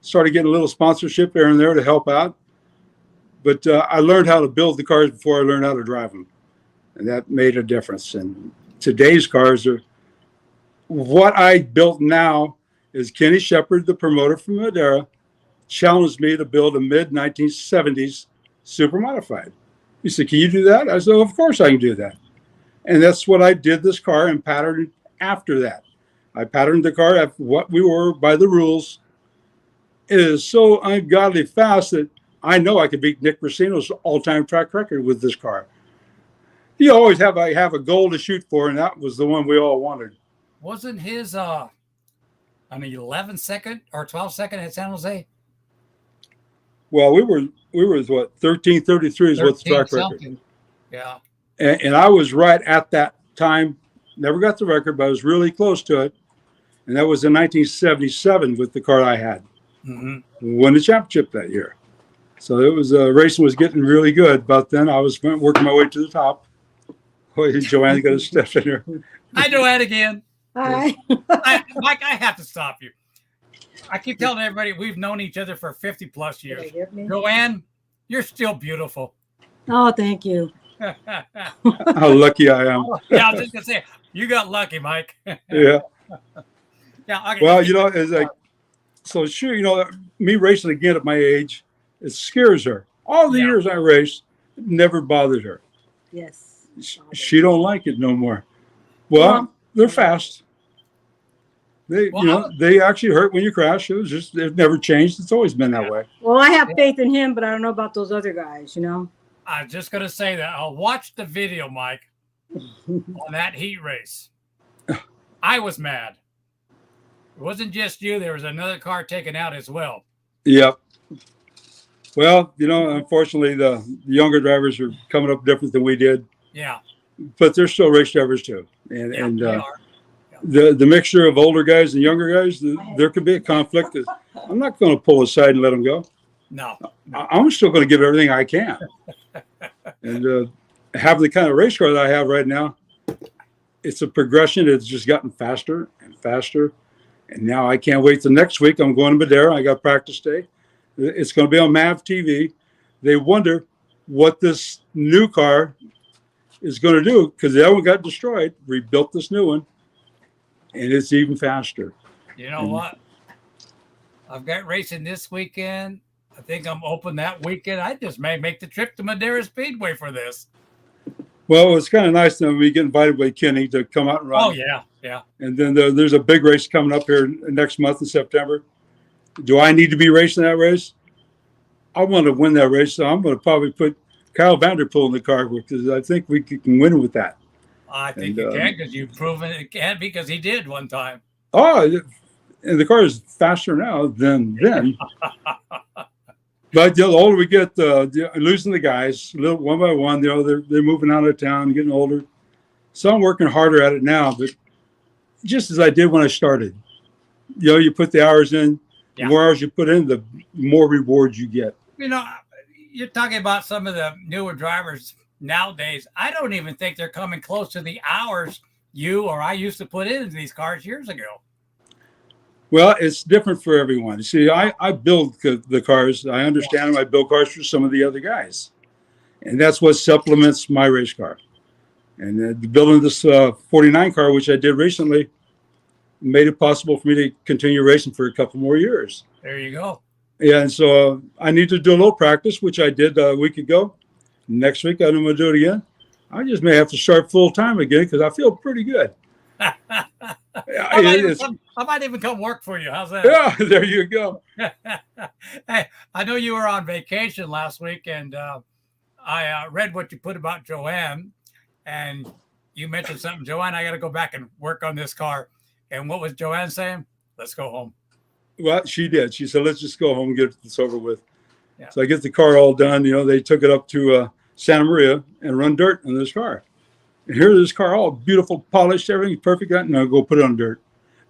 Started getting a little sponsorship here and there to help out. But I learned how to build the cars before I learned how to drive them. And that made a difference. And today's cars are what I built now is Kenny Shepard, the promoter from Madera, challenged me to build a mid-1970s super modified. He said, "Can you do that?" I said, "Of course I can do that." And that's what I did this car and patterned after that. I patterned the car at what we were by the rules. It is so ungodly fast that I know I could beat Nick Brasino's all-time track record with this car. You always have a goal to shoot for, and that was the one we all wanted. Wasn't his an 11-second or 12-second at San Jose? Well, we were what, 13:33 is what the track record. Yeah. And I was right at that time Never got the record, but I was really close to it. And that was in 1977 with the car I had. Won the championship that year. So it was racing was getting really good. But then I was working my way to the top. Oh, Joanne's got to step in here. Hi, Joanne again. Hi. Mike, I have to stop you. I keep telling everybody we've known each other for 50 plus years. Did I get me? Joanne, you're still beautiful. Oh, thank you. How lucky I am. Yeah, I was just gonna say you got lucky, Mike. Yeah. Yeah. Okay. Well, it's like, so sure, me racing again at my age, it scares her. All the years I raced, it never bothered her. Yes. She don't like it no more. Well, they're fast. They actually hurt when you crash. It never changed. It's always been that way. Well, I have faith in him, but I don't know about those other guys, I'm just gonna say that I'll watch the video, Mike, on that heat race. I was mad. It wasn't just you. There was another car taken out as well. Yep. Well, unfortunately, the younger drivers are coming up different than we did. Yeah. But they're still race drivers too, and they are. the mixture of older guys and younger guys, there could be a conflict. I'm not going to pull aside and let them go. No. I'm still going to give everything I can. And having the kind of race car that I have right now, it's a progression. It's just gotten faster and faster. And now I can't wait till next week. I'm going to Madeira. I got practice day. It's going to be on MAV TV. They wonder what this new car is going to do because the other one got destroyed. Rebuilt this new one, and it's even faster. You know what? I've got racing this weekend. I think I'm open that weekend. I just may make the trip to Madeira Speedway for this. Well, it's kind of nice that we get invited by Kenny to come out and run. Oh, yeah, yeah. And then there's a big race coming up here next month in September. Do I need to be racing that race? I want to win that race, so I'm going to probably put Kyle Vanderpool in the car because I think we can win with that. I think you can because you've proven it can because he did one time. Oh, and the car is faster now than then. But the older we get, losing the guys, one by one, they're moving out of town, getting older. So I'm working harder at it now, but just as I did when I started. You put the hours in, the more hours you put in, the more rewards you get. You're talking about some of the newer drivers nowadays. I don't even think they're coming close to the hours you or I used to put into these cars years ago. Well, it's different for everyone. You see, I build the cars. I understand them. I build cars for some of the other guys. And that's what supplements my race car. And building this 49 car, which I did recently, made it possible for me to continue racing for a couple more years. There you go. Yeah, and so I need to do a little practice, which I did a week ago. Next week, I'm going to do it again. I just may have to start full time again because I feel pretty good. I might even come work for you. How's that? Yeah, there you go. Hey, I know you were on vacation last week, and I read what you put about Joanne, and you mentioned something. Joanne, I got to go back and work on this car. And what was Joanne saying? Let's go home. Well, she did. She said, let's just go home and get this over with. Yeah. So I get the car all done. They took it up to Santa Maria and run dirt on this car. And here's this car, all beautiful, polished, everything perfect. And I'll go put it on dirt.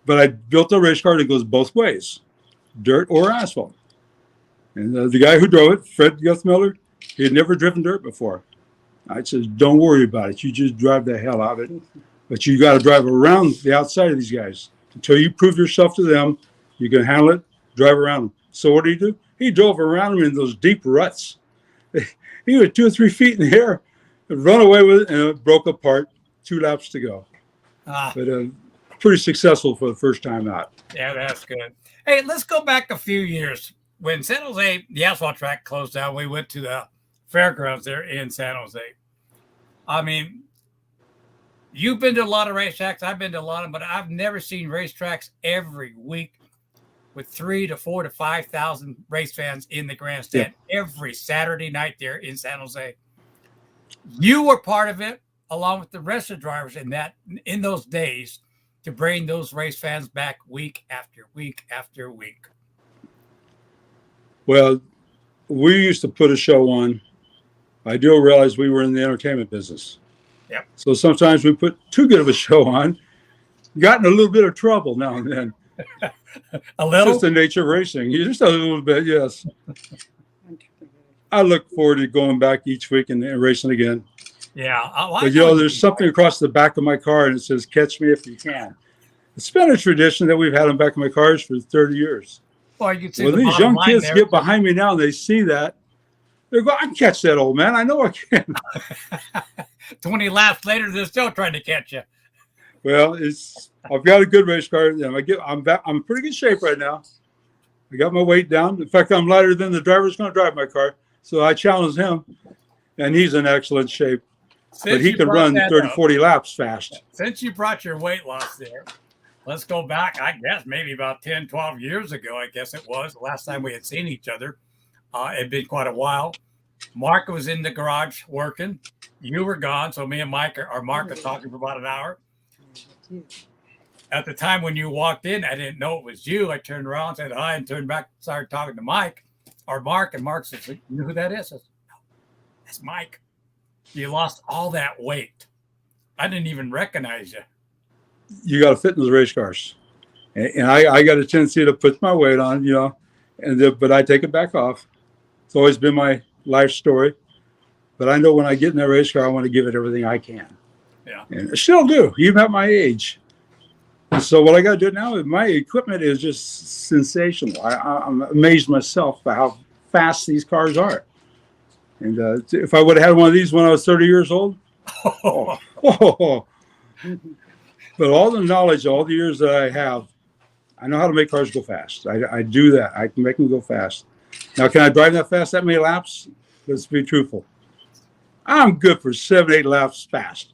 But I built a race car that goes both ways, dirt or asphalt. And the guy who drove it, Fred Guthmiller, he had never driven dirt before. I said, don't worry about it. You just drive the hell out of it. But you got to drive around the outside of these guys. Until you prove yourself to them, you can handle it, drive around them. So what did he do? He drove around them in those deep ruts. He was 2 or 3 feet in the air, run away with it, and it broke apart. 2 laps to go. But pretty successful for the first time out. Yeah, that's good. Hey, let's go back a few years. When San Jose, the asphalt track closed down, we went to the fairgrounds there in San Jose. I mean, you've been to a lot of racetracks. I've been to a lot of them, but I've never seen racetracks every week with 3,000 to 4,000 to 5,000 race fans in the grandstand every Saturday night there in San Jose. You were part of it, along with the rest of the drivers in those days, to bring those race fans back week after week after week. Well, we used to put a show on. I do realize we were in the entertainment business. Yep. So sometimes we put too good of a show on. Got in a little bit of trouble now and then. A It's little. just the nature of racing. Just a little bit, yes. I look forward to going back each week and racing again. Yeah. But there's something across the back of my car and it says, "Catch me if you can." It's been a tradition that we've had on the back of my cars for 30 years. Well, you can see When the these bottom young line kids there. get behind me now and they see that, they go, "I can catch that old man. I know I can." 20 laps later, they're still trying to catch you. Well, I've got a good race car. I'm in pretty good shape right now. I got my weight down. In fact, I'm lighter than the driver's going to drive my car. So I challenge him, and he's in excellent shape. But he can run 30, 40 laps fast. Since you brought your weight loss there, let's go back, I guess, maybe about 10, 12 years ago, I guess it was, the last time we had seen each other. It'd been quite a while. Mark was in the garage working. You were gone, so me and Mark are talking for about an hour. At the time when you walked in, I didn't know it was you. I turned around, said hi, and turned back, started talking to Mark, and Mark says, "You know who that is?" I said, "No, that's Mike. You lost all that weight. I didn't even recognize you." You got to fit in those race cars. And I got a tendency to put my weight on, but I take it back off. It's always been my life story. But I know when I get in that race car, I want to give it everything I can. Yeah. And I still do, even at my age. And so what I got to do now, my equipment is just sensational. I'm amazed myself by how fast these cars are. And if I would have had one of these when I was 30 years old, but all the knowledge, all the years that I have, I know how to make cars go fast. I do that. I can make them go fast. Now, can I drive that fast, that many laps? Let's be truthful. I'm good for 7, 8 laps fast.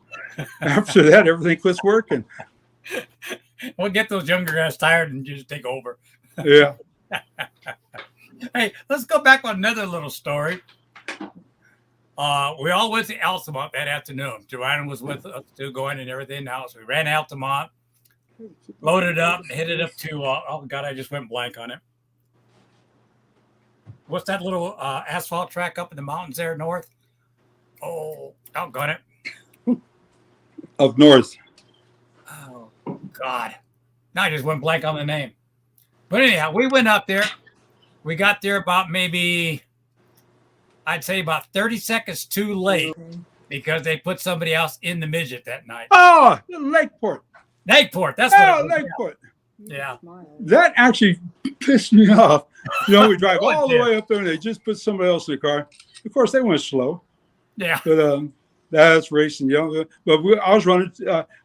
After that, everything quits working. We'll get those younger guys tired and just take over. Yeah. Hey, let's go back on another little story. We all went to Altamont that afternoon. Joanna was with us too, going and everything now. So we ran Altamont, loaded up, and headed up to, oh God, I just went blank on it. What's that little asphalt track up in the mountains there north? Oh, got it. Up north. Oh, God. Now I just went blank on the name. But anyhow, we went up there. We got there about maybe, I'd say about 30 seconds too late because they put somebody else in the midget that night. Oh, Lakeport. Lakeport. That's what it was. Lakeport. Yeah. That actually pissed me off. We drive all the way up there and they just put somebody else in the car. Of course, they went slow. Yeah. But that's racing. But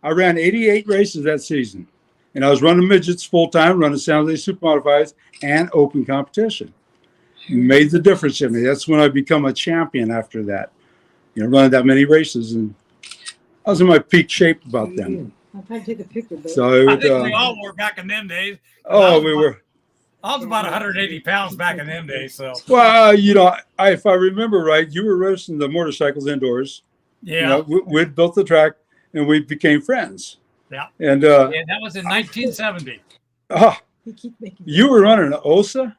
I ran 88 races that season. And I was running midgets full time, running San Jose Super Modifieds and open competition. Made the difference in me. That's when I become a champion after that. Running that many races. And I was in my peak shape about then. I'll try to take a picture. But So I think we all were back in them days. we were. I was about 180 pounds back in them days. So, Well, if I remember right, you were racing the motorcycles indoors. yeah. We'd built the track and we became friends. Yeah. And that was in 1970. he keeps making. You were running an OSA?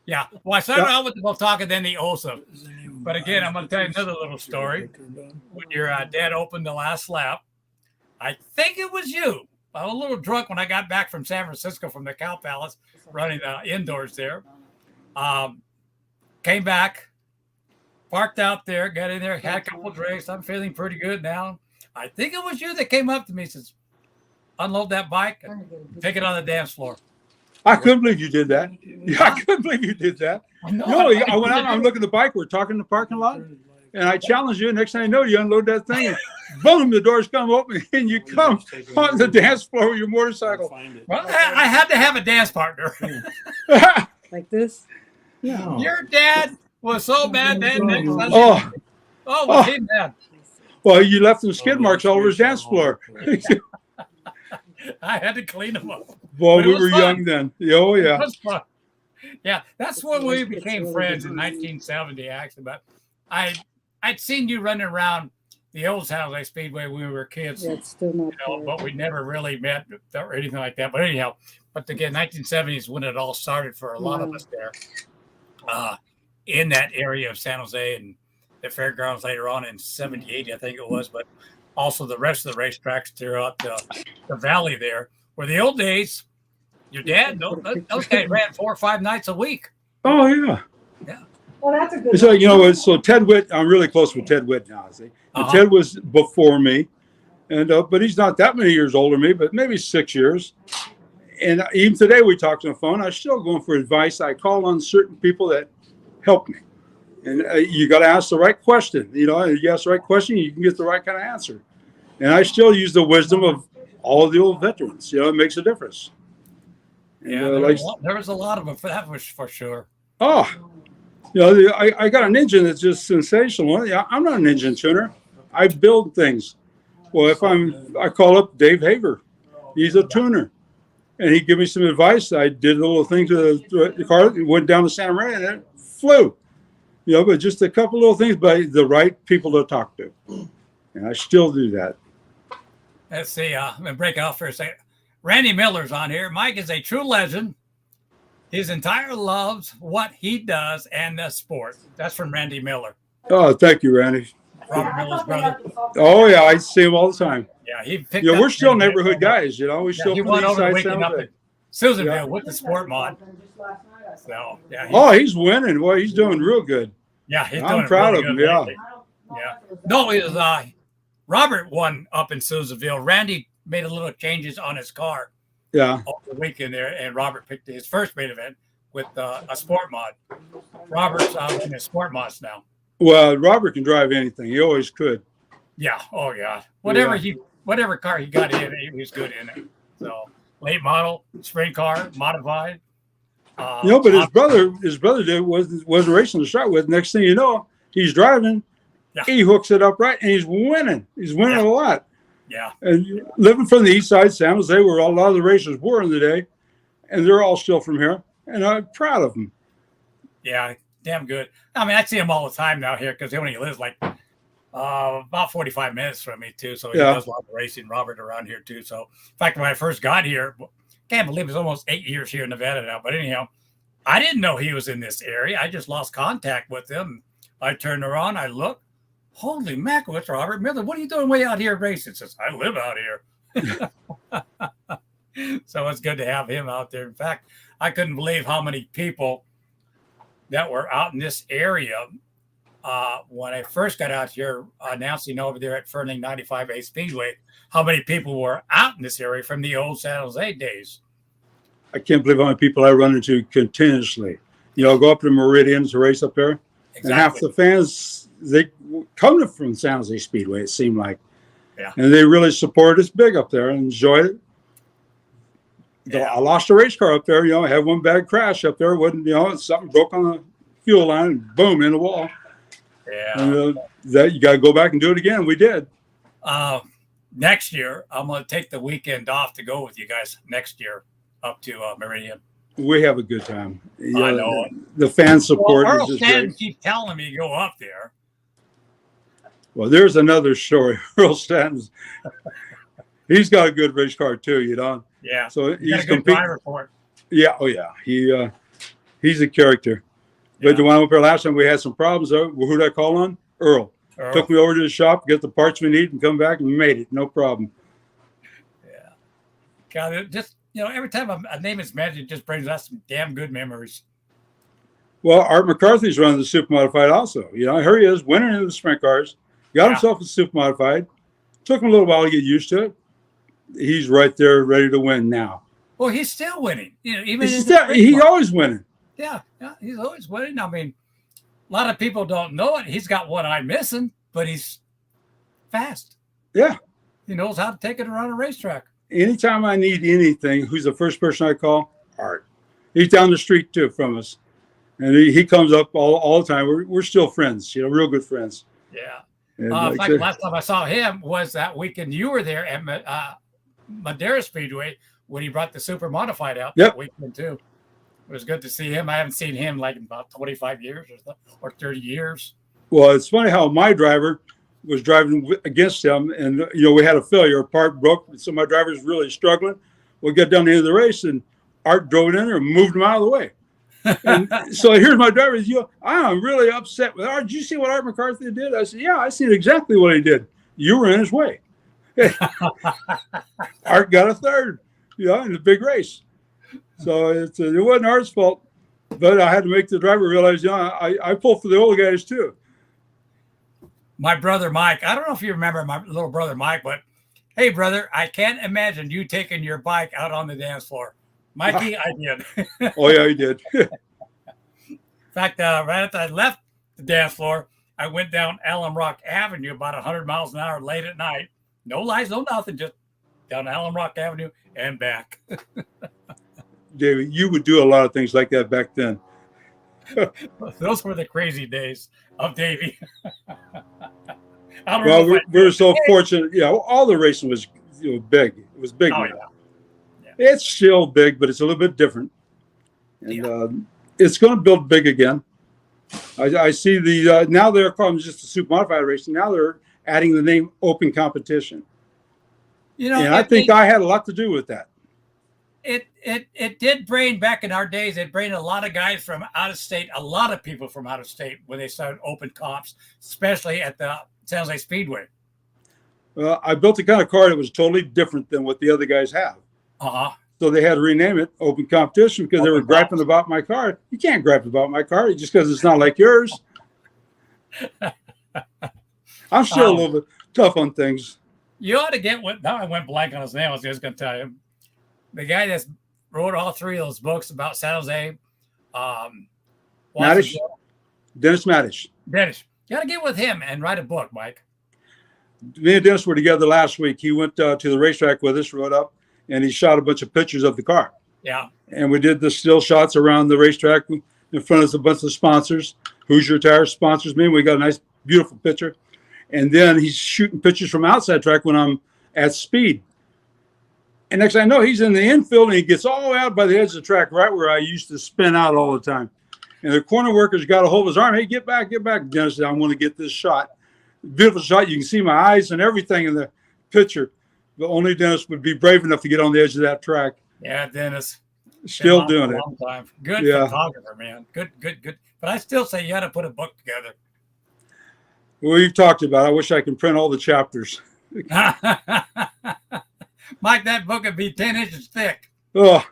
Yeah. Well, I started out with the Voltaca, then the OSA. But again, I'm going to tell you another little story. When your dad opened the last lap, I think it was you. I was a little drunk when I got back from San Francisco from the Cow Palace, running indoors there. Came back, parked out there, got in there, had a couple of drinks. I'm feeling pretty good now. I think it was you that came up to me and says, "Unload that bike and take it on the dance floor." I couldn't believe you did that. Yeah, I couldn't believe you did that. I know. I went out, I'm looking at the bike, we're talking in the parking lot, and I challenged you. Next thing I know, you unload that thing, and boom, the doors come open, and you come on the dance floor with your motorcycle. Well, I had to have a dance partner. Like this? No. Your dad was so mad that next Sunday. Was he mad? Well, you left some skid marks all over his dance floor. I had to clean them up. Well, But it we was were fun. young then. Oh, It yeah. was fun. Yeah, that's when we became friends in 1970, actually. But I'd seen you running around the old San Jose Speedway when we were kids, That's still not there. but we never really met or anything like that. But anyhow, again, 1970s when it all started for a lot of us there, in that area of San Jose and the fairgrounds later on in 78, I think it was. But also the rest of the racetracks throughout the valley there. Where the old days, your dad, those guys ran 4 or 5 nights a week. Oh yeah. Well, that's a good. So you know, so Ted Witt, I'm really close with Ted Witt now. See, and Ted was before me, and but he's not that many years older than me, but maybe 6 years. And even today, we talk on the phone. I'm still going for advice. I call on certain people that help me, and you got to ask the right question. You know, if you ask the right question, you can get the right kind of answer. And I still use the wisdom of all the old veterans. You know, it makes a difference. Yeah, there was a lot of them. That was for sure. Oh, you know, I got an engine that's just sensational. Yeah, I'm not an engine tuner. I build things. Well, I call up Dave Haver. He's a tuner, and he gave me some advice. I did a little thing to the car, went down to Santa Maria, and it flew. You know, but just a couple little things by the right people to talk to, and I still do that. Let's see. I'm gonna break off for a second. Randy Miller's on here. Mike is a true legend. His entire loves what he does and the sport. That's from Randy Miller. Oh, thank you, Randy. Robert Miller's brother. Oh yeah, I see him all the time. Yeah, he picked. Yeah, up we're still Randy neighborhood Miller. guys. You know, we still. He from went the over the east side weekend up San in Jose. Susanville Yeah. with the sport mod. So yeah. Oh, he's winning. Well, he's doing real good. Yeah, he's I'm doing proud really of him, good yeah. lately. Yeah. No, it was Robert won up in Susanville. Randy made a little changes on his car Yeah. over the weekend there, and Robert picked his first main event with a sport mod. Robert's in his sport mods now. Well, Robert can drive anything. He always could. Yeah. Oh yeah. Whatever car he got in, he was good in it. So late model, sprint car, modified. You know, but his brother was racing to start with. Next thing you know, he's driving. Yeah. He hooks it up right, and he's winning. He's winning a lot. Yeah. And living from the east side, San Jose, where a lot of the racers were in the day, and they're all still from here, and I'm proud of them. Yeah, damn good. I mean, I see him all the time now here because he only lives like about 45 minutes from me too. So he does a lot of racing. Robert around here too. So in fact, when I first got here, can't believe it's almost 8 years here in Nevada now. But anyhow, I didn't know he was in this area. I just lost contact with him. I turned around, I looked. Holy mackerel, it's Robert Miller. What are you doing way out here racing? Says, I live out here. So it's good to have him out there. In fact, I couldn't believe how many people that were out in this area when I first got out here announcing over there at Ferning 95A Speedway, how many people were out in this area from the old San Jose days. I can't believe how many people I run into continuously. You know, go up to Meridian to race up there, and half the fans, they come from San Jose Speedway, it seemed like. Yeah. And they really support us big up there and enjoyed it. Yeah. I lost a race car up there. You know, I had one bad crash up there. Wasn't, you know, something broke on the fuel line and boom, in the wall. Yeah. And that you got to go back and do it again. We did. Next year, I'm going to take the weekend off to go with you guys next year up to Meridian. We have a good time. I know. The fan support Earl is just Stanton great. keeps telling me to go up there. Well, there's another story. Earl Stanton's, he's got a good race car too, you know. Yeah. So He's he's a good driver for it. Yeah. Oh yeah. He's a character. But the one up there last time we had some problems. Who did I call on? Earl. Took me over to the shop, get the parts we need, and come back and made it. No problem. Yeah. God, it just, you know, every time a name is mentioned, it just brings us some damn good memories. Well, Art McCarthy's running the super modified also. You know, here he is winning in the sprint cars. Got himself a super modified. Took him a little while to get used to it. He's right there, ready to win now. Well, he's still winning. You know, even he's always winning. Yeah, he's always winning. I mean, a lot of people don't know it. He's got one eye missing, but he's fast. Yeah. He knows how to take it around a racetrack. Anytime I need anything, who's the first person I call? Art. He's down the street too from us. And he comes up all the time. We're still friends, you know, real good friends. Yeah. And, in fact, last time I saw him was that weekend you were there at Madera Speedway when he brought the super modified out that weekend too. It was good to see him. I haven't seen him like in about 25 years or 30 years. Well, it's funny how my driver was driving against him, and you know we had a failure. A part broke, so my driver was really struggling. We got down the end of the race, and Art drove it in there and moved him out of the way. And so here's my driver. I'm really upset with Art. Did you see what Art McCarthy did? I said, yeah, I seen exactly what he did. you were in his way. Art got a third, in the big race. So it wasn't Art's fault, but I had to make the driver realize, I pull for the old guys too. My brother Mike, I don't know if you remember my little brother Mike, but hey, brother, I can't imagine you taking your bike out on the dance floor. Mikey, I did. Oh, yeah, he did. In fact, right after I left the dance floor, I went down Allen Rock Avenue about 100 miles an hour late at night. No lights, no nothing, just down Allen Rock Avenue and back. Davey, you would do a lot of things like that back then. Those were the crazy days of Davey. Well, we're so fortunate. All the racing was big. It was big. Oh, yeah. It's still big, but it's a little bit different. And it's going to build big again. I see now they're calling just a super modified racing. Now they're adding the name open competition. And I think I had a lot to do with that. It did bring, back in our days, it bring a lot of guys from out of state, a lot of people from out of state when they started open comps, especially at the San Jose Speedway. Well, I built a kind of car that was totally different than what the other guys have. So they had to rename it Open Competition because they were griping about my car. You can't gripe about my car just because it's not like yours. I'm still a little bit tough on things. You ought to get what. Now I went blank on his name. I was just going to tell you. The guy that's wrote all three of those books about San Jose. Maddish? Dennis Maddish. Dennis. You got to get with him and write a book, Mike. Me and Dennis were together last week. He went to the racetrack with us, rode up, and he shot a bunch of pictures of the car. Yeah. And we did the still shots around the racetrack in front of a bunch of sponsors. Hoosier Tire sponsors me. We got a nice, beautiful picture. And then he's shooting pictures from outside track when I'm at speed. And next thing I know, he's in the infield and he gets all the way out by the edge of the track, right where I used to spin out all the time. And the corner workers got a hold of his arm. Hey, get back. Dennis said, I want to get this shot. Beautiful shot. You can see my eyes and everything in the picture. But only Dennis would be brave enough to get on the edge of that track. Yeah, Dennis. Still doing it. Long time. Good photographer, man. Good. But I still say you got to put a book together. We've talked about it. I wish I could print all the chapters. Mike, that book would be 10 inches thick. Oh,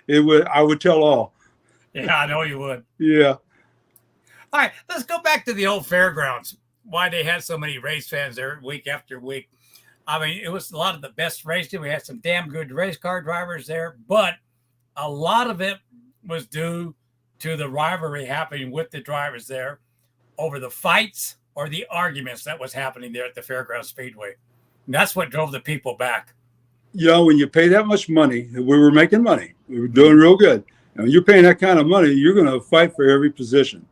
it would. I would tell all. Yeah, I know you would. Yeah. All right, let's go back to the old fairgrounds. Why they had so many race fans there week after week. I mean, it was a lot of the best racing. We had some damn good race car drivers there, but a lot of it was due to the rivalry happening with the drivers there over the fights or the arguments that was happening there at the Fairgrounds Speedway. And that's what drove the people back. When you pay that much money, we were making money. We were doing real good. And when you're paying that kind of money, you're going to fight for every position.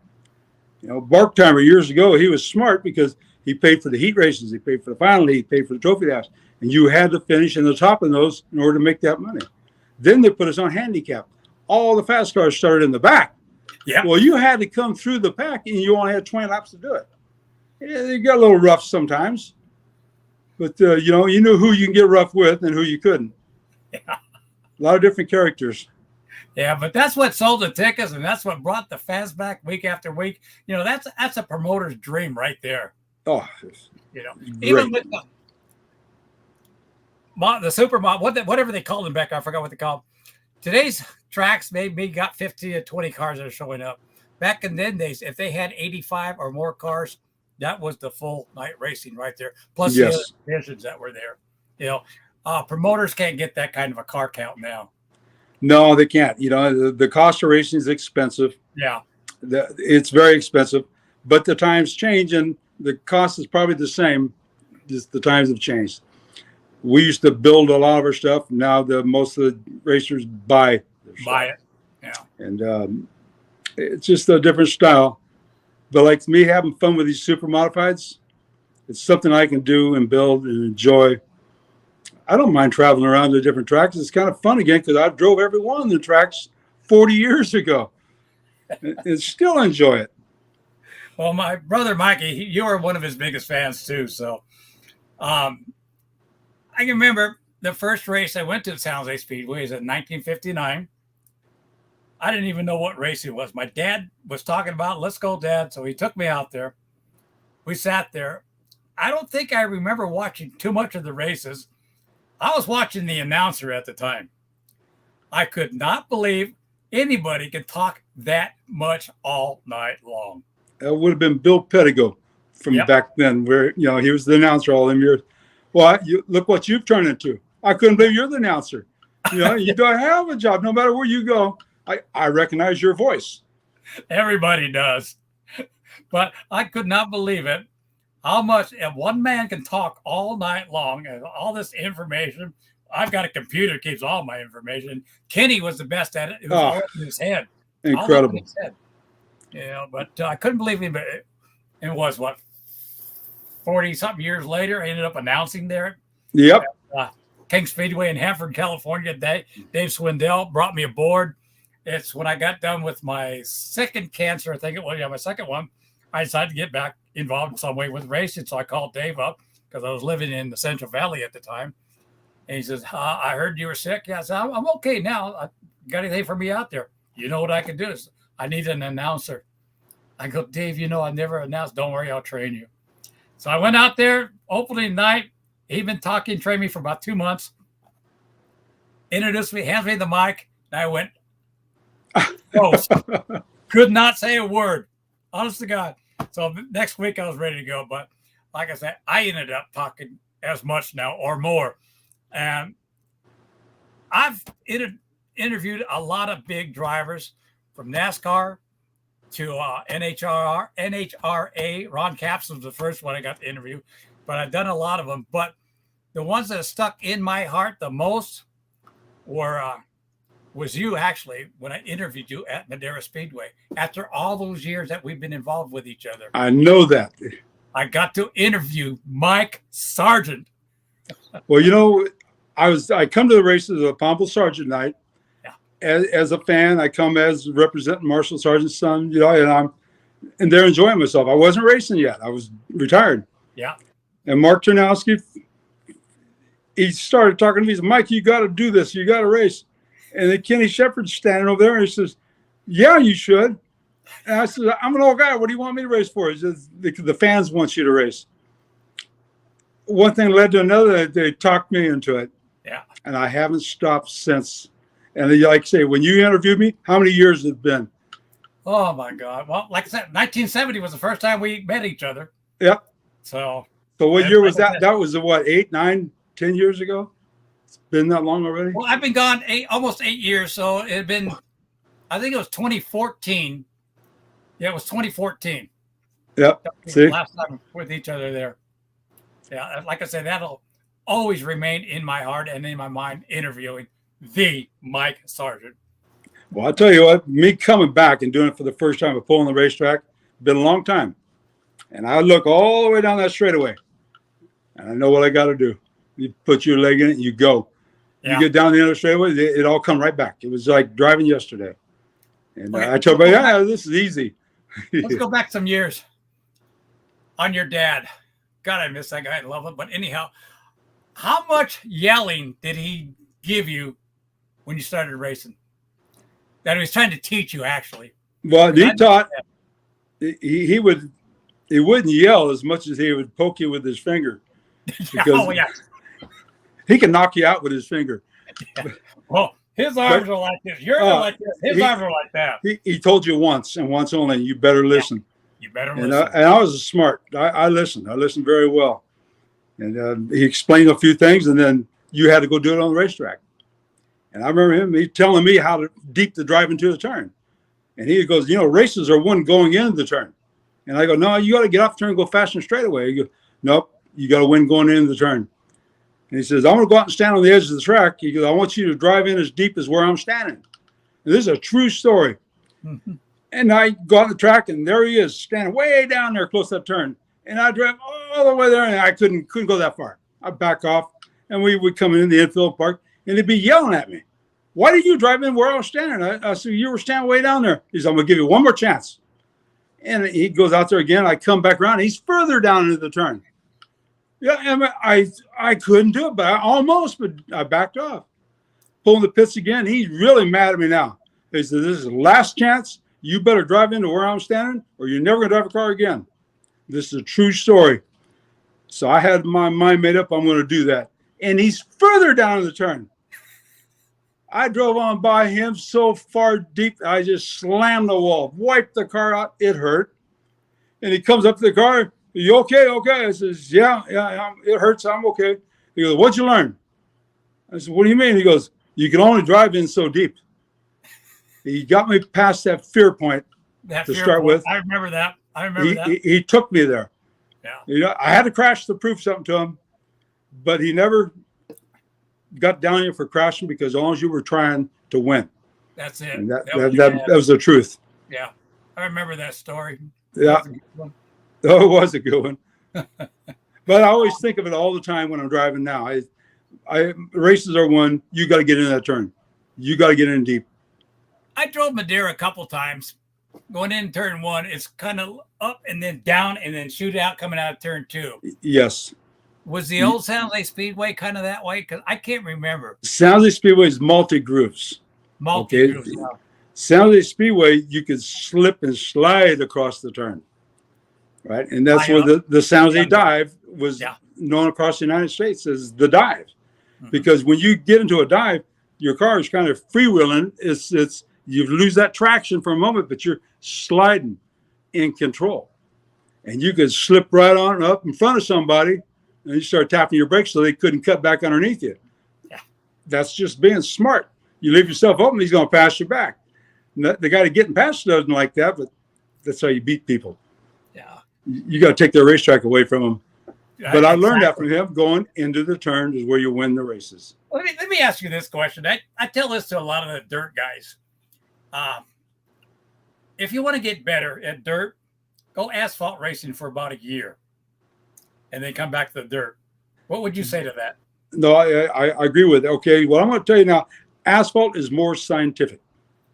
Barkheimer years ago, he was smart because he paid for the heat races. He paid for the final heat, he paid for the trophy laps. And you had to finish in the top of those in order to make that money. Then they put us on handicap. All the fast cars started in the back. Yeah. Well, you had to come through the pack, and you only had 20 laps to do it. Yeah, they got a little rough sometimes. But, you knew who you can get rough with and who you couldn't. Yeah. A lot of different characters. Yeah, but that's what sold the tickets, and that's what brought the fans back week after week. That's a promoter's dream right there. Oh, even with the super mod, whatever they called them back, I forgot what they called. Today's tracks maybe got 50 to 20 cars that are showing up. Back in then days, if they had 85 or more cars, that was the full night racing right there. Plus the other divisions that were there. Promoters can't get that kind of a car count now. No, they can't. The cost of racing is expensive. Yeah. It's very expensive, but the times change and the cost is probably the same. Just the times have changed. We used to build a lot of our stuff. Now most of the racers buy it. Yeah. And it's just a different style. But like me having fun with these super modifieds, it's something I can do and build and enjoy. I don't mind traveling around to different tracks. It's kind of fun again because I drove every one of the tracks 40 years ago and still enjoy it. Well, my brother Mikey, you were one of his biggest fans too. So I can remember the first race I went to the San Jose Speedway was in 1959. I didn't even know what race it was. My dad was talking about, let's go, Dad. So he took me out there. We sat there. I don't think I remember watching too much of the races. I was watching the announcer at the time. I could not believe anybody could talk that much all night long. That would have been Bill Pettigo from Yep. back then, where he was the announcer all them years. Well, look what you've turned into. I couldn't believe you're the announcer. You do a hell of a job. No matter where you go, I recognize your voice. Everybody does. But I could not believe it. How much if one man can talk all night long and all this information. I've got a computer that keeps all my information. Kenny was the best at it. It was all in his head. Incredible. His head. But I couldn't believe him. It was what 40-something years later. I ended up announcing there. Yep. King Speedway in Hanford, California. Dave Swindell brought me aboard. It's when I got done with my second cancer. I think it was my second one. I decided to get back involved in some way with racing. So I called Dave up because I was living in the Central Valley at the time. And he says, I heard you were sick. Yeah, I said, I'm okay now. I got anything for me out there? You know what I can do? Is I need an announcer. I go, Dave, I never announced. Don't worry, I'll train you. So I went out there opening night. He'd been trained me for about 2 months. Introduced me, hands me the mic, and I went, close. Could not say a word. Honest to God. So next week I was ready to go. But like I said, I ended up talking as much now or more. And I've interviewed a lot of big drivers from NASCAR to NHRA. Ron Capps was the first one I got to interview, but I've done a lot of them. But the ones that stuck in my heart the most was you, actually, when I interviewed you at Madera Speedway. After all those years that we've been involved with each other. I know that. I got to interview Mike Sargent. Well, I come to the races of Pomple Sargent night. As a fan, I come as representing Marshall Sargent's son, and they're enjoying myself. I wasn't racing yet. I was retired. Yeah. And Mark Ternowski, he started talking to me. He said, Mike, you got to do this. You got to race. And then Kenny Shepard's standing over there, and he says, yeah, you should. And I said, I'm an old guy. What do you want me to race for? He says, the fans want you to race. One thing led to another. They talked me into it. Yeah. And I haven't stopped since. And like I say, when you interviewed me, how many years has it been? Oh, my God. Well, like I said, 1970 was the first time we met each other. Yeah. So what year was that? That was what, 8, 9, 10 years ago? It's been that long already? Well, I've been gone almost 8 years. So it had been, I think it was 2014. Yeah, it was 2014. Yep. See? Last time with each other there. Yeah, like I said, that'll always remain in my heart and in my mind, interviewing the Mike Sargent. Well, I'll tell you what, me coming back and doing it for the first time at pulling the racetrack, been a long time. And I look all the way down that straightaway. And I know what I got to do. You put your leg in it and you go. Yeah. You get down the other straightaway, it all come right back. It was like driving yesterday. And I told everybody, this is easy. Let's go back some years on your dad. God, I miss that guy. I love him. But anyhow, how much yelling did he give you when you started racing? That he was trying to teach you, actually. Well, he taught. He wouldn't yell as much as he would poke you with his finger. Because he can knock you out with his finger. Yeah. Well, his arms are like this. Yours are like this. His arms are like that. He told you once and once only, you better listen. You better listen. And I was smart. I listened. I listened very well. And he explained a few things, and then you had to go do it on the racetrack. And I remember he telling me how deep to drive into the turn. And he goes, races are one going into the turn. And I go, no, you got to get off the turn and go fast and straight away. He goes, nope, you got to win going into the turn. And he says, I'm going to go out and stand on the edge of the track. He goes, I want you to drive in as deep as where I'm standing. And this is a true story. Mm-hmm. And I go on the track, and there he is, standing way down there close to that turn. And I drive all the way there, and I couldn't go that far. I'd back off, and we would come in the infield park, and they'd be yelling at me. Why did you drive in where I was standing? I said, you were standing way down there. He said, I'm going to give you one more chance. And he goes out there again. I come back around. He's further down into the turn. Yeah, and I couldn't do it, but I backed off. Pulling the pits again. He's really mad at me now. He said, this is the last chance. You better drive into where I'm standing, or you're never going to drive a car again. This is a true story. So I had my mind made up. I'm going to do that. And he's further down in the turn. I drove on by him so far deep, I just slammed the wall, wiped the car out. It hurt. And he comes up to the car. You okay? Okay. I says, yeah, it hurts. I'm okay. He goes, what'd you learn? I said, what do you mean? He goes, you can only drive in so deep. He got me past that fear point to start with. I remember that. He took me there. Yeah. I had to crash to prove something to him, but he never got down here for crashing because as long as you were trying to win. That's it. And that was the truth. Yeah. I remember that story. Yeah. Oh, it was a good one. But I always think of it all the time when I'm driving now. Races are won. You got to get in that turn. You got to get in deep. I drove Madeira a couple times. Going in turn 1, it's kind of up and then down and then shoot out coming out of turn 2. Yes. Was the old San Jose Speedway kind of that way? Because I can't remember. San Jose Speedway is multi-grooves. Multi-grooves. Okay. San Jose Speedway, you could slip and slide across the turn. Right. And that's where the San Jose dive was known across the United States as the dive. Mm-hmm. Because when you get into a dive, your car is kind of freewheeling. It's you lose that traction for a moment, but you're sliding in control. And you could slip right on up in front of somebody and you start tapping your brakes so they couldn't cut back underneath you. Yeah. That's just being smart. You leave yourself open, he's going to pass you back. The guy getting past doesn't like that, but that's how you beat people. Yeah. You got to take their racetrack away from them. Yeah, but I learned that from him. Going into the turn is where you win the races. Let me ask you this question. I tell this to a lot of the dirt guys. If you want to get better at dirt, go asphalt racing for about a year and then come back to the dirt. What would you say to that? No, I agree with it. Okay, well, I'm going to tell you now, asphalt is more scientific.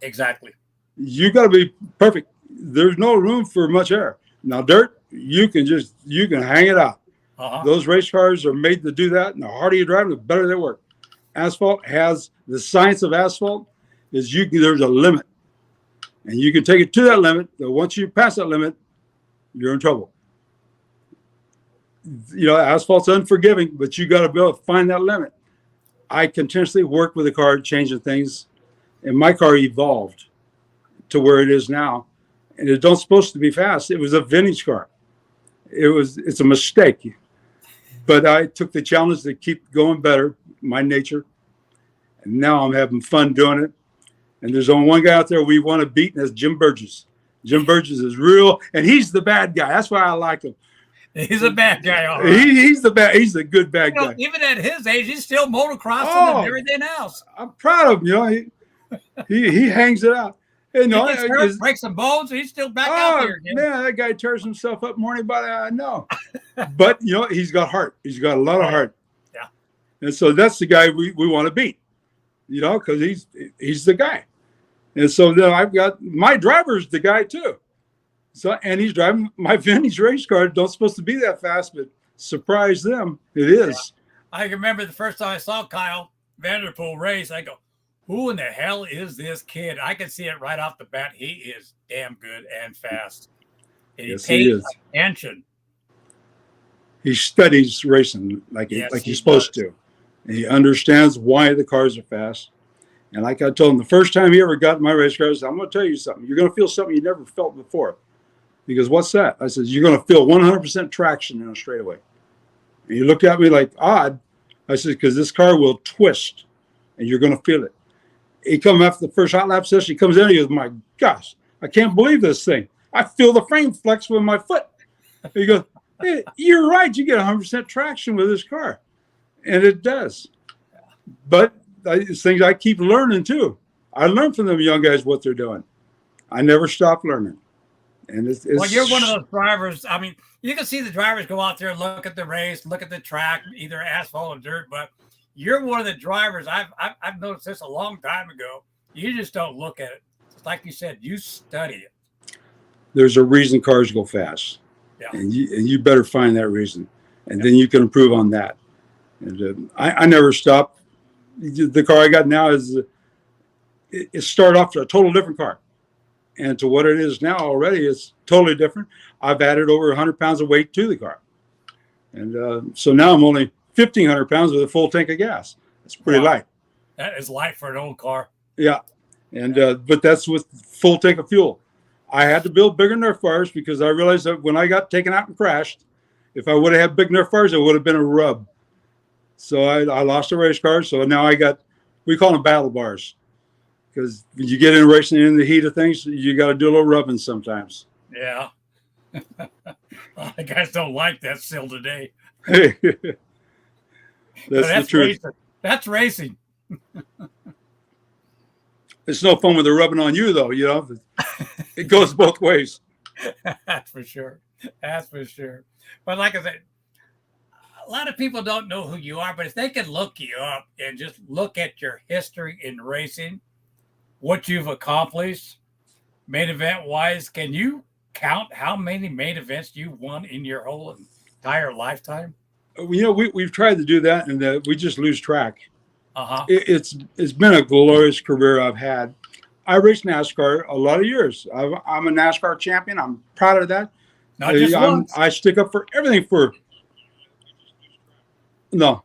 Exactly. You got to be perfect. There's no room for much error. Now, dirt, you can hang it out. Uh-huh. Those race cars are made to do that, and the harder you drive, the better they work. Asphalt has the science of asphalt is there's a limit, and you can take it to that limit. But once you pass that limit, you're in trouble. Asphalt's unforgiving, but you got to be able to find that limit. I continuously work with the car, changing things, and my car evolved to where it is now. And it don't supposed to be fast. It was a vintage car. It's a mistake. But I took the challenge to keep going better, my nature. And now I'm having fun doing it. And there's only one guy out there we want to beat, and that's Jim Burgess. Jim Burgess is real, and he's the bad guy. That's why I like him. He's a bad guy, all right. He's the bad. He's a good bad guy. Even at his age, he's still motocrossing and everything else. I'm proud of him. He hangs it out. He gets hurt, breaks some bones, and he's still back out there again. Man, that guy tears himself up more than anybody I know. But he's got heart. He's got a lot of heart. Yeah. And so that's the guy we want to beat. Because he's the guy. And so then I've got my driver's the guy too. So and he's driving my vintage race car. Don't supposed to be that fast, but surprise them, it is. Yeah. I remember the first time I saw Kyle Vanderpool race, I go, who in the hell is this kid? I can see it right off the bat. He is damn good and fast. And yes, he pays attention. He studies racing like he's supposed to. And he understands why the cars are fast. And like I told him, the first time he ever got in my race car, I said, I'm going to tell you something. You're going to feel something you never felt before. He goes, what's that? I said, you're going to feel 100% traction in a straightaway. And he looked at me like odd. I said, because this car will twist, and you're going to feel it. He comes after the first hot lap session. He comes in and he goes, my gosh, I can't believe this thing. I feel the frame flex with my foot. He goes, hey, you're right. You get 100% traction with this car. And it does. But it's things I keep learning too. I learn from them young guys what they're doing. I never stop learning. And it's well, you're one of those drivers. I mean, you can see the drivers go out there, look at the race, look at the track, either asphalt or dirt. But you're one of the drivers. I've noticed this a long time ago. You just don't look at it. It's like you said, you study it. There's a reason cars go fast. Yeah. And you better find that reason. And then you can improve on that. And I never stop. The car I got now it started off to a total different car. And to what it is now already, it's totally different. I've added over 100 pounds of weight to the car. And so now I'm only 1,500 pounds with a full tank of gas. It's pretty Wow. light. That is light for an old car. Yeah. And but that's with full tank of fuel. I had to build bigger Nerf fires because I realized that when I got taken out and crashed, if I would have had big Nerf fires, it would have been a rub. So I lost a race car. So now we call them battle bars, because when you get in racing in the heat of things, you got to do a little rubbing sometimes. Yeah. A lot of guys don't like that still today. That's That's the truth. racing. That's racing. It's no fun when they're rubbing on you, though. It goes both ways. That's for sure. That's for sure. But like I said, a lot of people don't know who you are, but if they can look you up and just look at your history in racing, what you've accomplished, main event wise, can you count how many main events you won in your whole entire lifetime? We've tried to do that, and we just lose track. Uh-huh. It's been a glorious career I've had. I raced NASCAR a lot of years. I'm a NASCAR champion. I'm proud of that. Not just once. I stick up for everything for. No.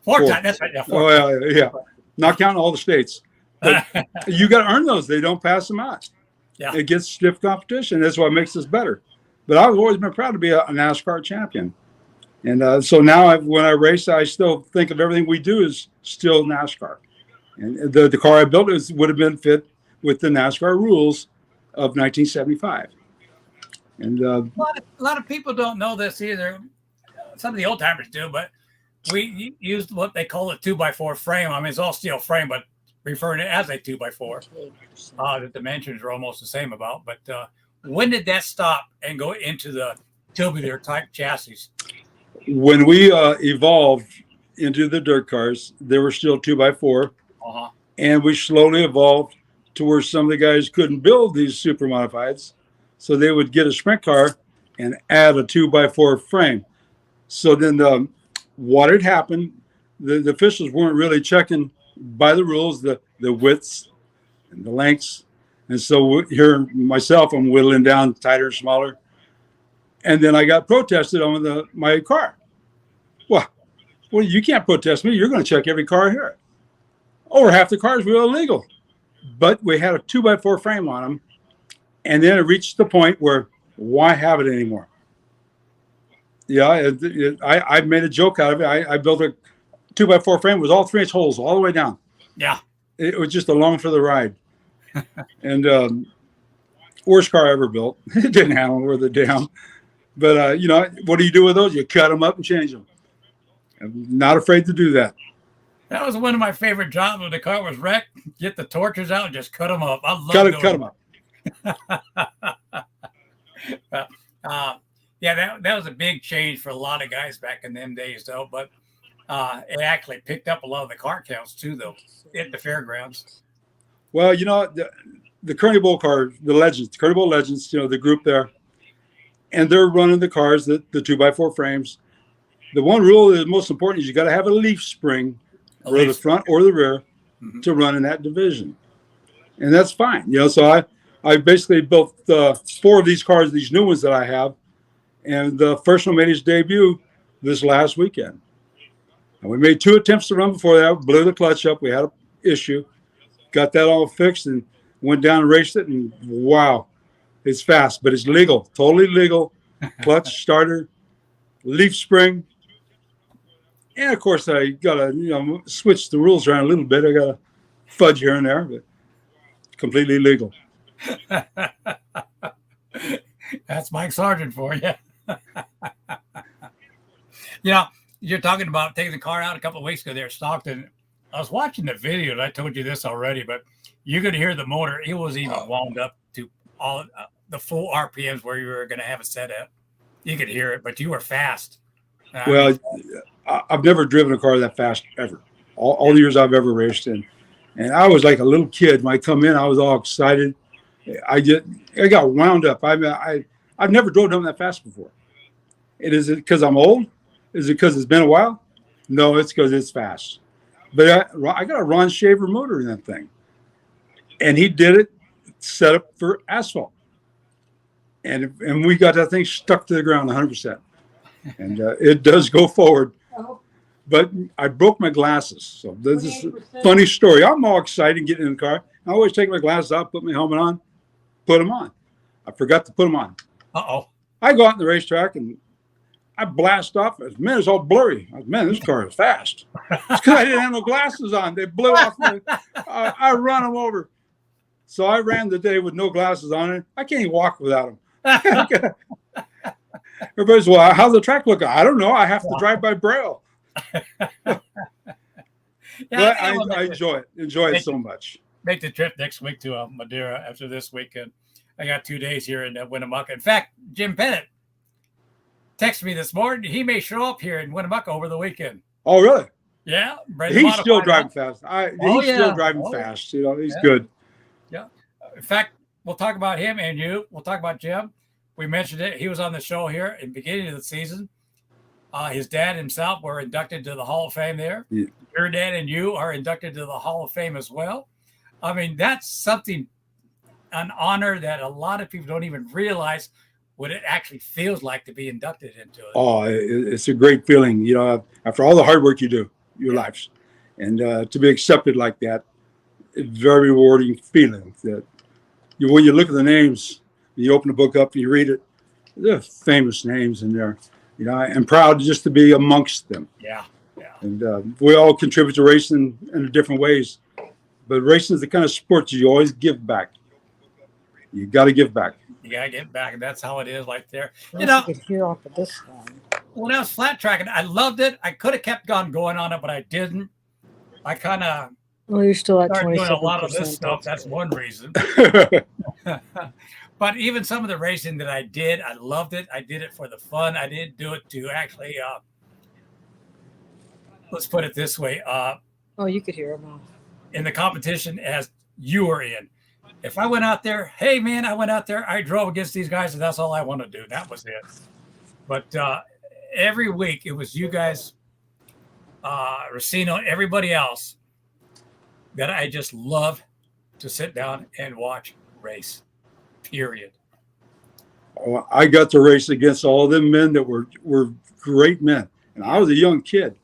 Four Four. times. That's right. Yeah, Oh, yeah. Not counting all the states. But you got to earn those. They don't pass them out. Yeah. It gets stiff competition. That's what makes us better. But I've always been proud to be a NASCAR champion. And so now when I race, I still think of everything we do as still NASCAR. And the car I built would have been fit with the NASCAR rules of 1975. And a lot of people don't know this either. Some of the old timers do, but we used what they call a 2x4 frame. I mean, it's all steel frame, but referring to it as a 2x4. The dimensions are almost the same about. But when did that stop and go into the tubular type chassis? When we evolved into the dirt cars, they were still 2x4. Uh-huh. And we slowly evolved to where some of the guys couldn't build these super modifieds. So they would get a sprint car and add a 2x4 frame. So then what had happened, the officials weren't really checking by the rules, the widths and the lengths. And so here myself, I'm whittling down tighter and smaller. And then I got protested on my car. Well, you can't protest me. You're going to check every car here. Over half the cars were illegal. But we had a 2x4 frame on them. And then it reached the point where, why have it anymore? Yeah, I made a joke out of it. I built a 2x4 frame with all 3-inch holes all the way down. Yeah. It was just along for the ride. And worst car I ever built. It didn't handle worth a damn. But, what do you do with those? You cut them up and change them. I'm not afraid to do that. That was one of my favorite jobs when the car was wrecked. Get the torches out and just cut them up. I love Cut them up. Yeah, that was a big change for a lot of guys back in them days, though. But it actually picked up a lot of the car counts, too, though, at the fairgrounds. Well, the Kearney Bowl car, the Legends, Kearney Bowl Legends, the group there, and they're running the cars, the 2x4 frames. The one rule that is most important is you got to have a leaf spring, or the front or the rear, to run in that division. And that's fine. So I basically built 4 of these cars, these new ones that I have. And the first one made his debut this last weekend. And we made 2 attempts to run before that, blew the clutch up. We had an issue, got that all fixed, and went down and raced it. And wow, it's fast, but it's legal, totally legal. Clutch, starter, leaf spring. And of course, I got to switch the rules around a little bit. I got to fudge here and there, but completely legal. That's Mike Sargent for you. You're talking about taking the car out a couple of weeks ago there at Stockton. I was watching the video, and I told you this already, but you could hear the motor. It was even wound up to all the full RPMs where you were going to have it set at. You could hear it, but you were fast. Well, I've never driven a car that fast ever. All the years I've ever raced in. And I was like a little kid. When I come in, I was all excited. I got wound up. I've never drove them that fast before. Is it because I'm old? Is it because it's been a while? No, it's because it's fast. But I got a Ron Shaver motor in that thing. And he did it set up for asphalt. And we got that thing stuck to the ground 100%. and it does go forward. Oh, But I broke my glasses, so this is a 28%. funny story. I'm all excited getting in the car. I always take my glasses out, put my helmet on, put them on. I forgot to put them on. Uh-oh. I go out on the racetrack and I blast off. Man, it's all blurry. Man, this car is fast. It's because I didn't have no glasses on. They blew off. I run them over. So I ran the day with no glasses on. And I can't even walk without them. Everybody's, well, how's the track look? I don't know. I have to drive by Braille. Yeah, But I think I enjoy it. Enjoy it so much. make the trip next week to Madeira after this weekend. I got 2 days here in Winnemucca. In fact, Jim Bennett texted me this morning. He may show up here in Winnemucca over the weekend. Oh, really? Yeah. He's still driving fast. He's yeah. still driving Oh, yeah. fast. You know, he's Yeah. good. In fact, we'll talk about him and you. We'll talk about Jim. We mentioned it. He was on the show here in the beginning of the season. His dad himself were inducted to the Hall of Fame there. Yeah. Your dad and you are inducted to the Hall of Fame as well. I mean, that's something, an honor that a lot of people don't even realize what it actually feels like to be inducted into it. Oh, it's a great feeling, you know, after all the hard work you do, your lives, and to be accepted like that, it's a very rewarding feeling. That when you look at the names, you open the book up and you read it, they're famous names in there. You know, I'm proud just to be amongst them. Yeah. Yeah. And we all contribute to racing in different ways, but racing is the kind of sport you always give back. You got to give back. You got to get back. And that's how it is right there. You you know, could hear off of this one. when I was flat tracking, I loved it. I could have kept going on it, but I didn't. I kind of Well, you're still at started 27%. doing a lot of this stuff. That's one reason. But even some of the racing that I did, I loved it. I did it for the fun. I didn't do it to actually, let's put it this way, Oh, you could hear them. in the competition as you were in. If I went out there, hey, man, I went out there, I drove against these guys, and that's all I want to do. That was it. But every week, it was you guys, Racino, everybody else, that I just loved to sit down and watch race, period. Oh, I got to race against all them men that were great men. And I was a young kid.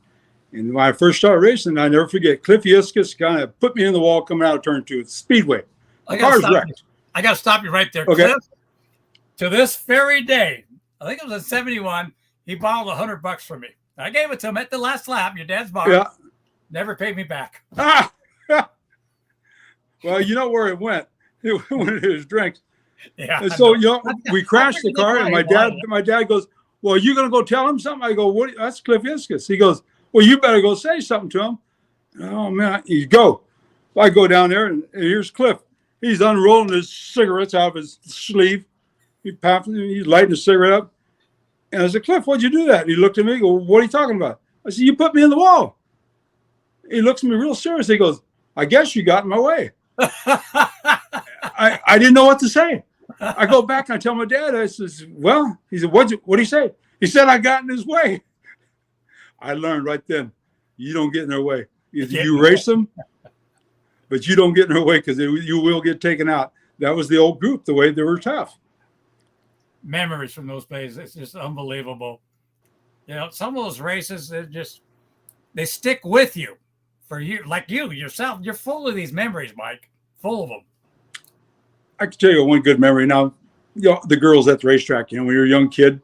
And when I first started racing, I never forget, Cliff Yiskus kind of put me in the wall coming out of turn two. It's Speedway. The car's wrecked. I got to stop you right there. Okay. Cliff, to this very day, I think it was in 71, he borrowed $100 from me. I gave it to him at the last lap. Your dad's borrowed. Yeah. Never paid me back. Ah! Well, you know where it went. It went into his drinks. Yeah. And so, you know, I- we crashed the car, and my Right. dad goes, well, you going to go tell him something? I go, what? That's Cliff Yiskus. He goes, well, you better go say something to him. Oh, man, you go. I go down there, and here's Cliff. He's unrolling his cigarettes out of his sleeve. He's lighting a cigarette up. And I said, Cliff, what'd you do that? And he looked at me and go, what are you talking about? I said, you put me in the wall. He looks at me real serious. He goes, I guess you got in my way. I didn't know what to say. I go back and I tell my dad, I says, well, he said, what'd he say? He said, I got in his way. I learned right then, you don't get in their way. You race them, but you don't get in their way because you will get taken out. That was the old group, the way they were tough. Memories from those days. It's just unbelievable. You know, some of those races, they stick with you for you, like you yourself. You're full of these memories, Mike. Full of them. I can tell you one good memory now. You know, the girls at the racetrack, you know, when you're a young kid.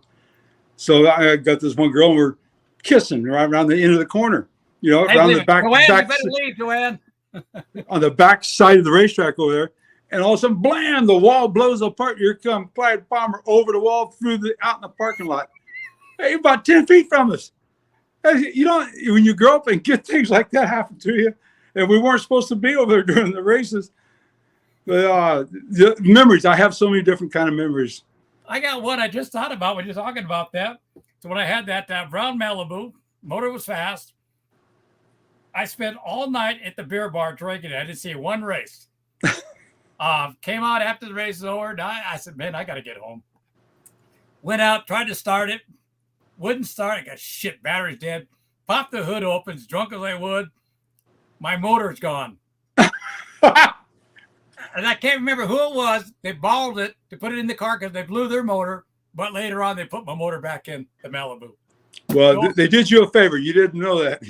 So I got this one girl and we're kissing right around the end of the corner, you know, around the back, Joanne, back you better leave, Joanne. on the back side of the racetrack over there. And all of a sudden, blam, the wall blows apart. Here comes Clyde Palmer over the wall out in the parking lot. Hey, about 10 feet from us. You know, when you grow up and get things like that happen to you, and we weren't supposed to be over there during the races. But the memories, I have so many different kind of memories. I got one I just thought about when you're talking about that. So when I had that brown Malibu, motor was fast. I spent all night at the beer bar drinking it. I didn't see one race. Came out after the race is over. And I said, man, I got to get home. Went out, tried to start it. Wouldn't start. I got shit, battery's dead. Popped the hood open, as drunk as I would. My motor's gone. And I can't remember who it was. They balled it to put it in the car because they blew their motor. But later on, they put my motor back in the Malibu. Well, they did you a favor. You didn't know that.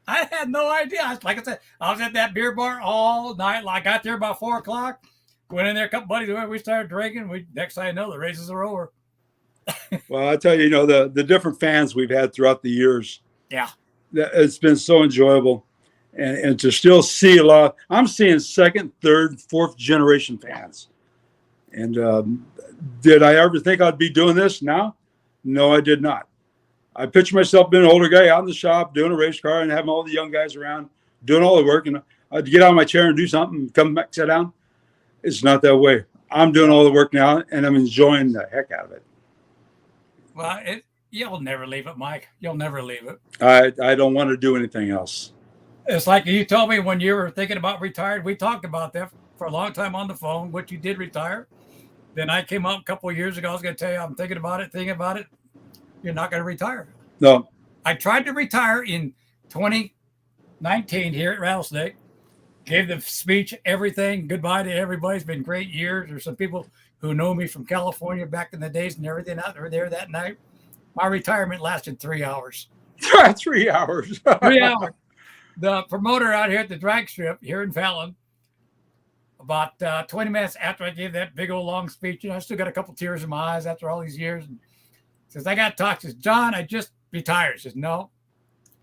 I had no idea. Like I said, I was at that beer bar all night. I got there about 4 o'clock. Went in there, a couple buddies. We started drinking. Next thing I know, the races are over. Well, I tell you, the different fans we've had throughout the years. Yeah, it's been so enjoyable, and to still see a lot. I'm seeing second, third, fourth generation fans. And did I ever think I'd be doing this now? No, I did not. I picture myself being an older guy out in the shop doing a race car and having all the young guys around doing all the work, and I'd get out of my chair and do something and come back, sit down. It's not that way. I'm doing all the work now, and I'm enjoying the heck out of it. Well, you'll never leave it, Mike. You'll never leave it. I don't want to do anything else. It's like you told me when you were thinking about retiring. We talked about that for a long time on the phone, which you did retire. Then I came up a couple of years ago. I was going to tell you, I'm thinking about it. You're not going to retire. No. I tried to retire in 2019 here at Rattlesnake. Gave the speech, everything. Goodbye to everybody. It's been great years. There's some people who know me from California back in the days and everything out there that night. My retirement lasted 3 hours. 3 hours. 3 hours. The promoter out here at the drag strip here in Fallon, about 20 minutes after I gave that big old long speech, I still got a couple tears in my eyes after all these years. And says, I got talked. Says, John, I just retired. Says, no,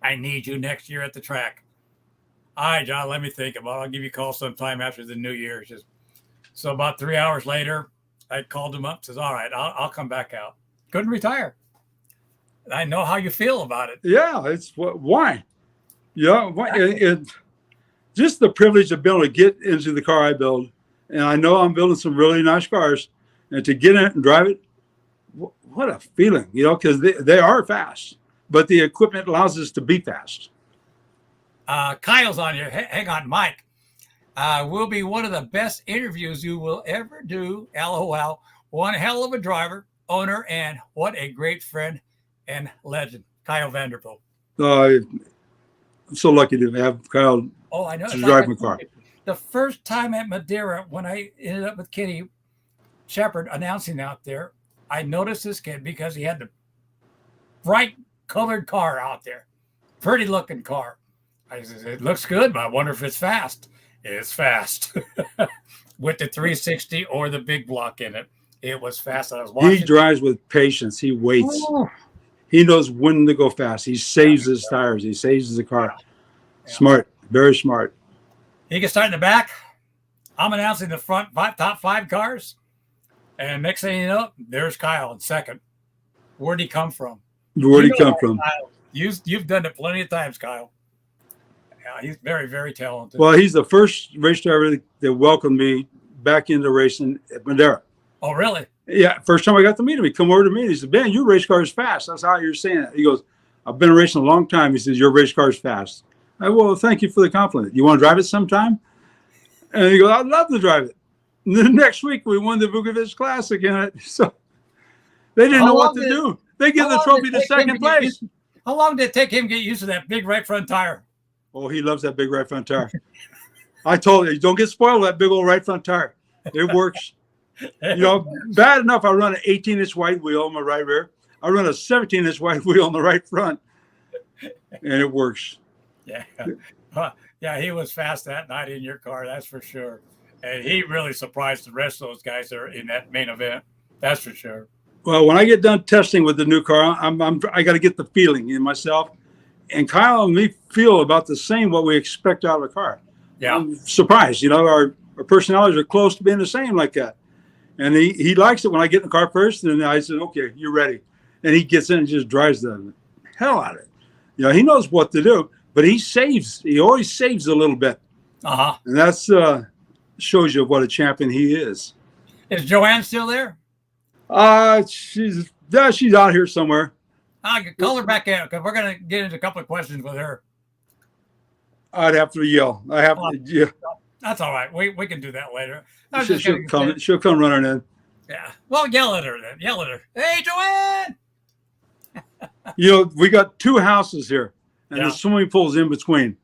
I need you next year at the track. All right, John, let me think about it. I'll give you a call sometime after the new year. So about 3 hours later, I called him up. Says, all right, I'll come back out. Couldn't retire. I know how you feel about it. Yeah, it's why. Yeah, just the privilege of being able to get into the car I build. And I know I'm building some really nice cars. And to get in it and drive it, what a feeling, because they are fast. But the equipment allows us to be fast. Kyle's on here. Hang on, Mike. Will be one of the best interviews you will ever do. LOL. One hell of a driver, owner, and what a great friend and legend. Kyle Vanderbilt. I'm so lucky to have Kyle I know. to drive my car. The first time at Madeira, when I ended up with Kenny Shepard announcing out there, I noticed this kid because he had the bright colored car out there. Pretty looking car. I said, it looks good, but I wonder if it's fast. It's fast. With the 360 or the big block in it. It was fast. I was watching. He drives with patience. He waits. Oh. He knows when to go fast. He saves his tires. He saves the car. Yeah. Smart. Very smart. He can start in the back. I'm announcing the front top 5 cars. And next thing you know, there's Kyle in second. Where'd he come from? Where'd he come from? Kyle. You've done it plenty of times, Kyle. Yeah, he's very, very talented. Well, he's the first race driver that welcomed me back into racing at Madeira. Oh, really? Yeah, first time I got to meet him, he come over to me and he said, "Man, your race car is fast." That's how you're saying it. He goes, "I've been racing a long time." He says, "Your race car is fast." Well, thank you for the compliment. You want to drive it sometime? And he goes, "I'd love to drive it." And then next week we won the Vukovic Classic in it. So they didn't know what to do. They give the trophy to second place. How long did it take him to get used to that big right front tire? Oh, he loves that big right front tire. I told you, don't get spoiled with that big old right front tire. It works. Bad enough I run an 18-inch wide wheel on my right rear. I run a 17-inch wide wheel on the right front. And it works. Yeah. Yeah, he was fast that night in your car, that's for sure. And he really surprised the rest of those guys that are in that main event. That's for sure. Well, when I get done testing with the new car, I got to get the feeling in myself. And Kyle and me feel about the same what we expect out of a car. Yeah. I'm surprised. Our personalities are close to being the same like that. And he likes it when I get in the car first. And I said, "Okay, you're ready." And he gets in and just drives the hell out of it. He knows what to do, but he always saves a little bit. Uh-huh. And that's shows you what a champion he is. Is Joanne still there? She's out here somewhere. I can call her back in because we're going to get into a couple of questions with her. I'd have to yell. Yeah. That's all right. We can do that later. She'll come running in. Yeah. Well, yell at her then. Yell at her. Hey, Joanne! We got 2 houses here, and the swimming pool's in between.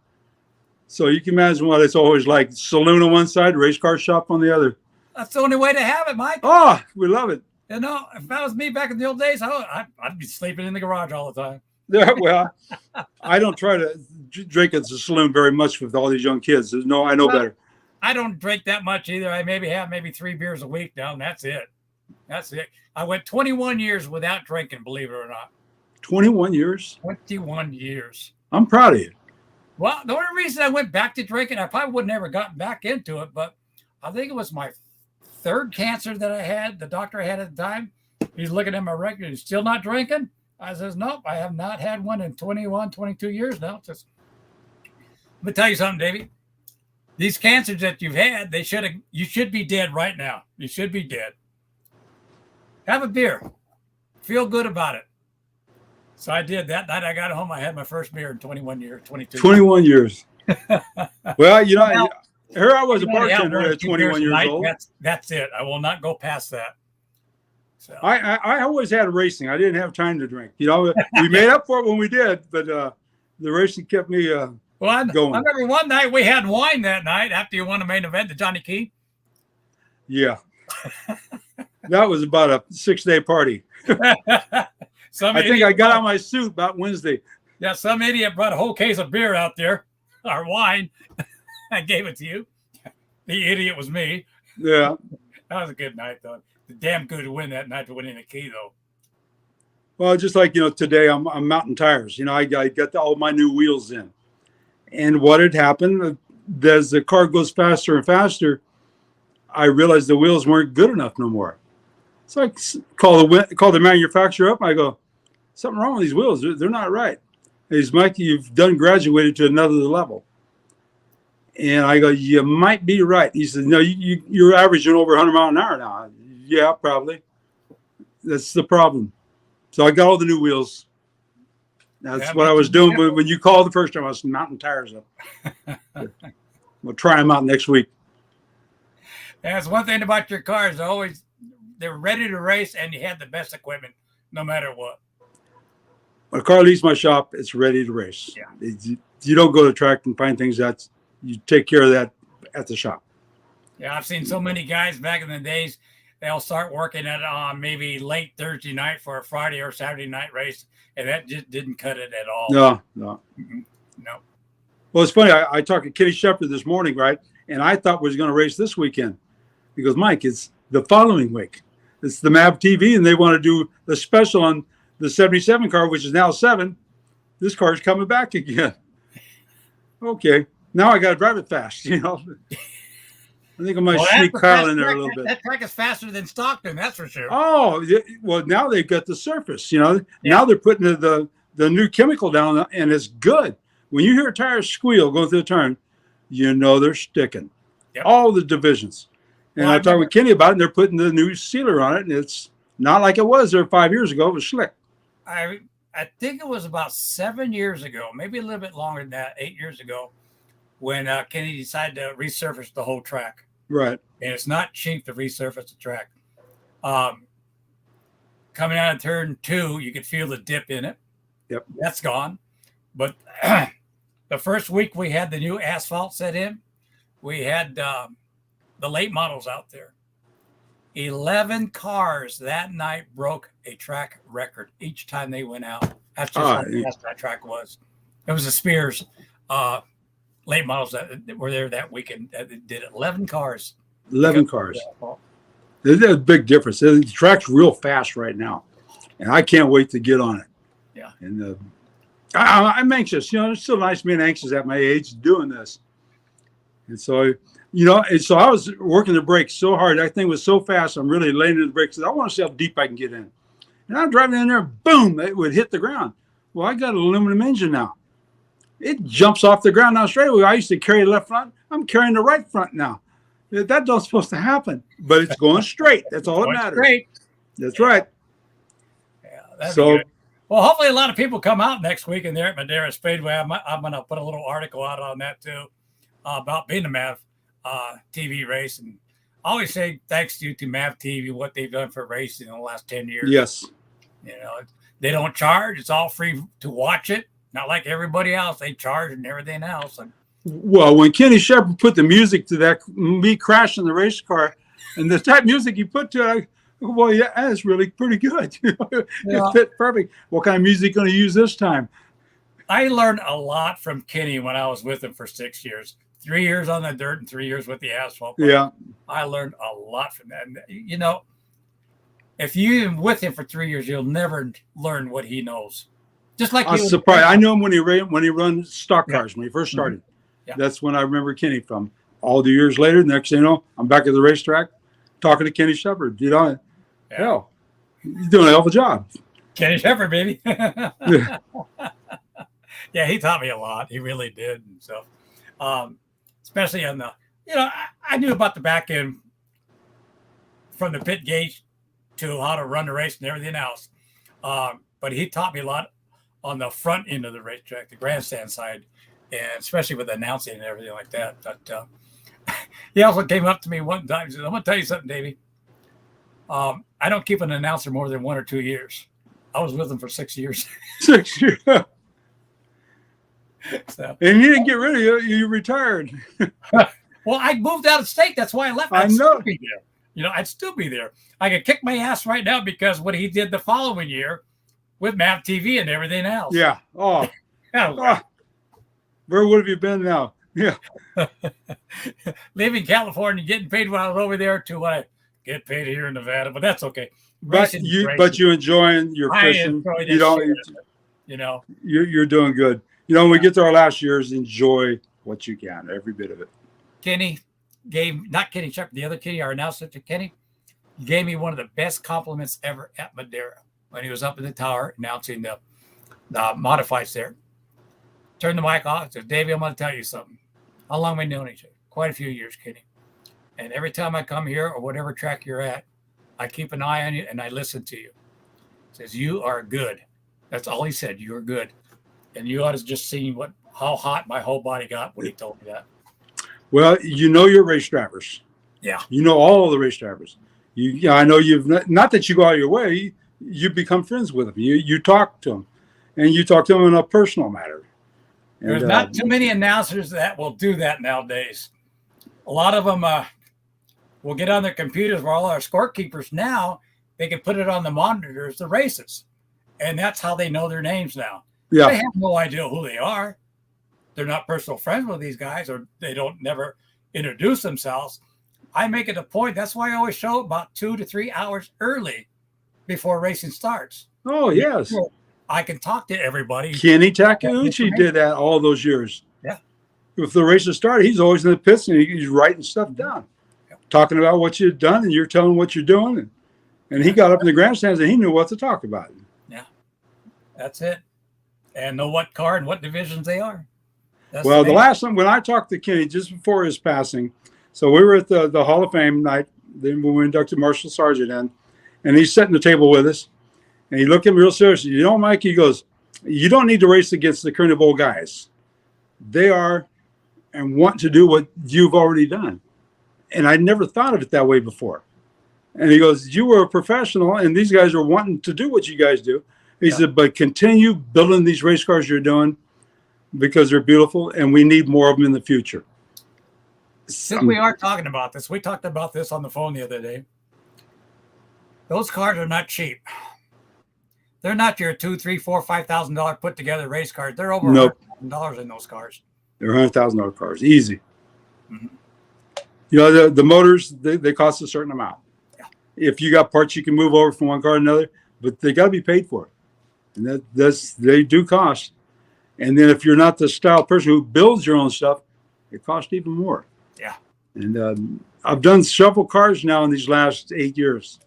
So you can imagine what it's always like. Saloon on one side, race car shop on the other. That's the only way to have it, Mike. Oh, we love it. You know, if that was me back in the old days, I'd be sleeping in the garage all the time. Yeah, well, I don't try to drink at the saloon very much with all these young kids. No, I know better. I don't drink that much either. I maybe have 3 beers a week now, and that's it. That's it. I went 21 years without drinking, believe it or not. 21 years? 21 years. I'm proud of you. Well, the only reason I went back to drinking, I probably would have never gotten back into it, but I think it was my 3rd cancer that I had. The doctor I had at the time, he's looking at my record and still not drinking. I says, nope, I have not had one in 21, 22 years now. Just, let me tell you something, Davey. These cancers that you've had, you should be dead right now. You should be dead. Have a beer. Feel good about it. So I did. That night I got home, I had my first beer in 21 years, 22. 21 years. Well, you know, Well, here I was a bartender at 21 years old. That's it. I will not go past that. So I always had racing. I didn't have time to drink. You know, we made up for it when we did, but the racing kept me going. I remember one night we had wine that night after you won the main event, the Johnny Key. Yeah. That was about a 6-day party. I think I got out my suit about Wednesday. Yeah, some idiot brought a whole case of beer out there, our wine. I gave it to you. The idiot was me. Yeah. That was a good night, though. Damn good to win that night to winning the key, though. Well, just like, you know, today I'm mountain tires. You know, I got all my new wheels in. And what had happened, as the car goes faster and faster, I realized the wheels weren't good enough no more. So I call the manufacturer up. I go, something wrong with these wheels. They're not right. He's, Mike, you've graduated to another level. And I go, you might be right. He says, no, you're averaging over 100 miles an hour now. Yeah, probably. That's the problem. So I got all the new wheels. That's what I was doing when you called the first time. I was mounting tires up. We'll try them out next week. That's one thing about your cars. They're ready to race, and you had the best equipment, no matter what. When a car leaves my shop, it's ready to race. Yeah. You don't go to the track and find things you take care of that at the shop. Yeah, I've seen so many guys back in the days. They'll start working it on maybe late Thursday night for a Friday or Saturday night race, and that just didn't cut it at all. No. Mm-hmm. No. Well, it's funny. I talked to Kenny Shepard this morning, right? And I thought we was going to race this weekend. He goes, Mike, it's the following week. It's the MAV TV, and they want to do the special on the 77 car, which is now 7. This car is coming back again. Okay. Now I got to drive it fast, you know. I think I might sneak Kyle in there a little bit. That track is faster than Stockton, that's for sure. Oh, well, now they've got the surface, you know. Yeah. Now they're putting the new chemical down, and it's good. When you hear a tire squeal going through the turn, you know they're sticking. Yep. All the divisions. And I talked with Kenny about it, and they're putting the new sealer on it, and it's not like it was there 5 years ago. It was slick. I think it was about 7 years ago, maybe a little bit longer than that, 8 years ago, when Kenny decided to resurface the whole track. Right. And it's not cheap to resurface the track. Coming out of turn 2, you could feel the dip in it. Yep. That's gone. But the first week we had the new asphalt set in, we had the late models out there. 11 cars that night broke a track record each time they went out. That's just how fast that track was. It was the Spears late models that were there that weekend that did it. 11 cars. 11 cars. There's a big difference. The track's real fast right now, and I can't wait to get on it. Yeah. And I'm anxious. You know, it's so nice being anxious at my age doing this. And so, you know, so I was working the brakes so hard. That thing was so fast. I'm really laying in the brakes. I want to see how deep I can get in. And I'm driving in there, boom, it would hit the ground. Well, I got an aluminum engine now. It jumps off the ground now straight away. I used to carry the left front. I'm carrying the right front now. That's not supposed to happen, but it's going straight. That's all that matters. Straight. That's right. Yeah, so, good. Well, hopefully a lot of people come out next week and they're at Madera Speedway. I'm going to put a little article out on that too about being a MAV TV race. And I always say thanks to MAV TV, what they've done for racing in the last 10 years. Yes. You know, they don't charge. It's all free to watch it. Not like everybody else. They charge and everything else. And, well, when Kenny Shepard put the music to that, me crashing the race car, and the type of music he put to it, Well, yeah, that's really pretty good. Yeah. It fit perfect. What kind of music going to use this time? I learned a lot from Kenny when I was with him for 6 years. 3 years on the dirt and 3 years with the asphalt. Yeah. I learned a lot from that. And, if you're with him for 3 years, you'll never learn what he knows. Just like I was surprised. I knew him when he run stock cars when he first started. Yeah. That's when I remember Kenny from. All the years later, next thing you know, I'm back at the racetrack talking to Kenny Shepard. Hell, he's doing a hell of a job. Kenny Shepard, baby. Yeah. Yeah, he taught me a lot. He really did. And so, especially on the, I knew about the back end from the pit gate to how to run the race and everything else. But he taught me a lot on the front end of the racetrack, the grandstand side, and especially with announcing and everything like that. But he also came up to me one time and said, I'm going to tell you something, Davey. I don't keep an announcer more than 1 or 2 years. I was with him for 6 years. 6 years. So, And you didn't get rid of you. You retired. well, I moved out of state. That's why I left. I I'd know. still be there. I'd still be there. I could kick my ass right now because what he did the following year with MAP TV and everything else. Yeah. Oh. Yeah. Where would have you been now? Yeah. Leaving California, getting paid when I was over there to what I get paid here in Nevada, but that's okay. But you enjoying your fishing. You don't. You're doing good. When we get to our last years, enjoy what you can, every bit of it. Kenny not Kenny Shepard, the other Kenny, our announcer Kenny, gave me one of the best compliments ever at Madera when he was up in the tower announcing the modifieds there. Turned the mic off. Said, Davey, I'm going to tell you something. How long have we known each other? Quite a few years, Kenny. And every time I come here or whatever track you're at, I keep an eye on you and I listen to you. He says, you are good. That's all he said. You're good. And you ought to just see how hot my whole body got when he told me that. Well, your race drivers. Yeah. All of the race drivers. I know you've not that you go out of your way. You become friends with them. You talk to them, and you talk to them in a personal matter. And, there's not too many announcers that will do that nowadays. A lot of them will get on their computers where all our scorekeepers now, they can put it on the monitors, the races. And that's how they know their names now. Yeah. They have no idea who they are. They're not personal friends with these guys, or they don't never introduce themselves. I make it a point. That's why I always show about 2 to 3 hours early before racing starts. Oh, yes. I can talk to everybody. Kenny Takeuchi did that all those years. Yeah. If the races started, he's always in the pits and he's writing stuff down, talking about what you've done, and you're telling what you're doing. And he got up in the grandstands and he knew what to talk about. Yeah. That's it. And know what car and what divisions they are. That's the last time when I talked to Kenny, just before his passing, so we were at the Hall of Fame night, then when we inducted Marshall Sargent in, and he's sitting at the table with us, and he looked at me real seriously. Mike, he goes, you don't need to race against the Carnival guys. They are and want to do what you've already done. And I never thought of it that way before. And he goes, you were a professional, and these guys are wanting to do what you guys do. He said, but continue building these race cars you're doing because they're beautiful, and we need more of them in the future. Since we are talking about this, we talked about this on the phone the other day. Those cars are not cheap. They're not your $2,000, $3,000, $4,000, $5,000 put together race cars. They're over $100,000 in those cars. They're $100,000 cars, easy. Mm-hmm. The motors, they cost a certain amount. Yeah. If you got parts, you can move over from one car to another, but they got to be paid for. And they do cost. And then if you're not the style person who builds your own stuff, it costs even more. Yeah. And I've done several cars now in these last 8 years.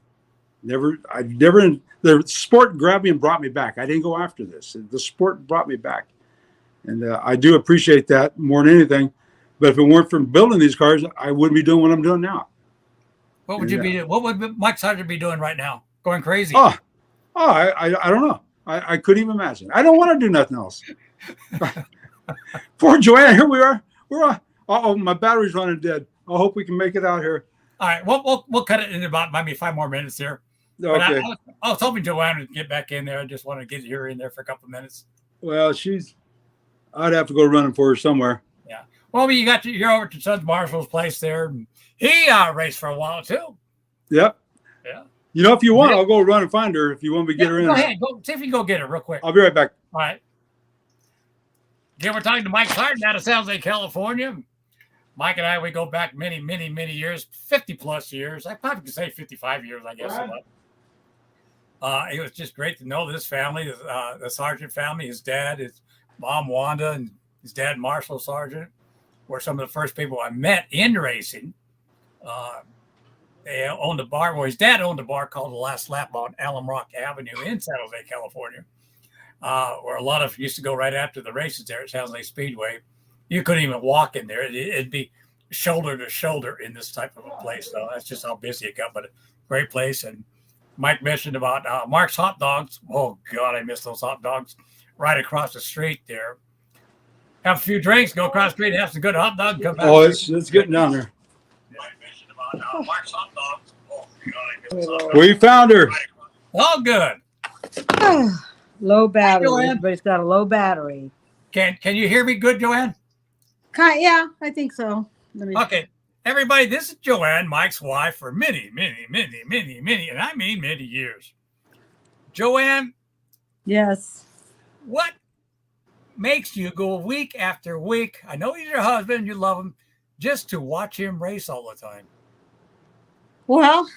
The sport grabbed me and brought me back. I didn't go after this. The sport brought me back. And I do appreciate that more than anything. But if it weren't for building these cars, I wouldn't be doing what I'm doing now. What would Mike Sargent be doing right now? Going crazy? I don't know. I couldn't even imagine. I don't want to do nothing else. Poor Joanne, here we are. We're on. Oh, my battery's running dead. I hope we can make it out here. All right, we'll cut it in about maybe 5 more minutes here. Okay. I was hoping Joanne would get back in there. I just wanted to get her in there for a couple of minutes. Well, I'd have to go running for her somewhere. Yeah. Well, you're over to Sons Marshall's place there. He raced for a while too. Yep. Yeah. You know, if you want, I'll go run and find her if you want me to get her in. Go ahead. Go see if you can go get her real quick. I'll be right back. All right. Again, we're talking to Mike Clark out of San Jose, California. Mike and I, we go back many, many, many years, 50 plus years. I probably could say 55 years, I guess. It was just great to know this family, the Sargent family, his dad, his mom, Wanda, and his dad, Marshall Sargent, were some of the first people I met in racing. They owned a bar, well, his dad owned a bar called The Last Lap on Alum Rock Avenue in San Jose, California, where a lot of used to go right after the races there at San Jose Speedway. You couldn't even walk in there. It'd be shoulder to shoulder in this type of a place. So that's just how busy it got, but a great place. And Mike mentioned about Mark's Hot Dogs. Oh, God, I miss those hot dogs right across the street there. Have a few drinks, go across the street, have some good hot dogs, come back. Oh, it's getting down there. Mike mentioned about Mark's Hot Dogs. Oh, God, I miss those hot We found her. All good. Low battery. Joanne. Everybody's got a low battery. Can you hear me good, Joanne? Yeah, I think so. Let me- Okay. Everybody, this is Joanne, Mike's wife, for many, many, many, many, many, and I mean many years. Joanne, Yes. what makes you go week after week? I know he's your husband, you love him, just to watch him race all the time. Well,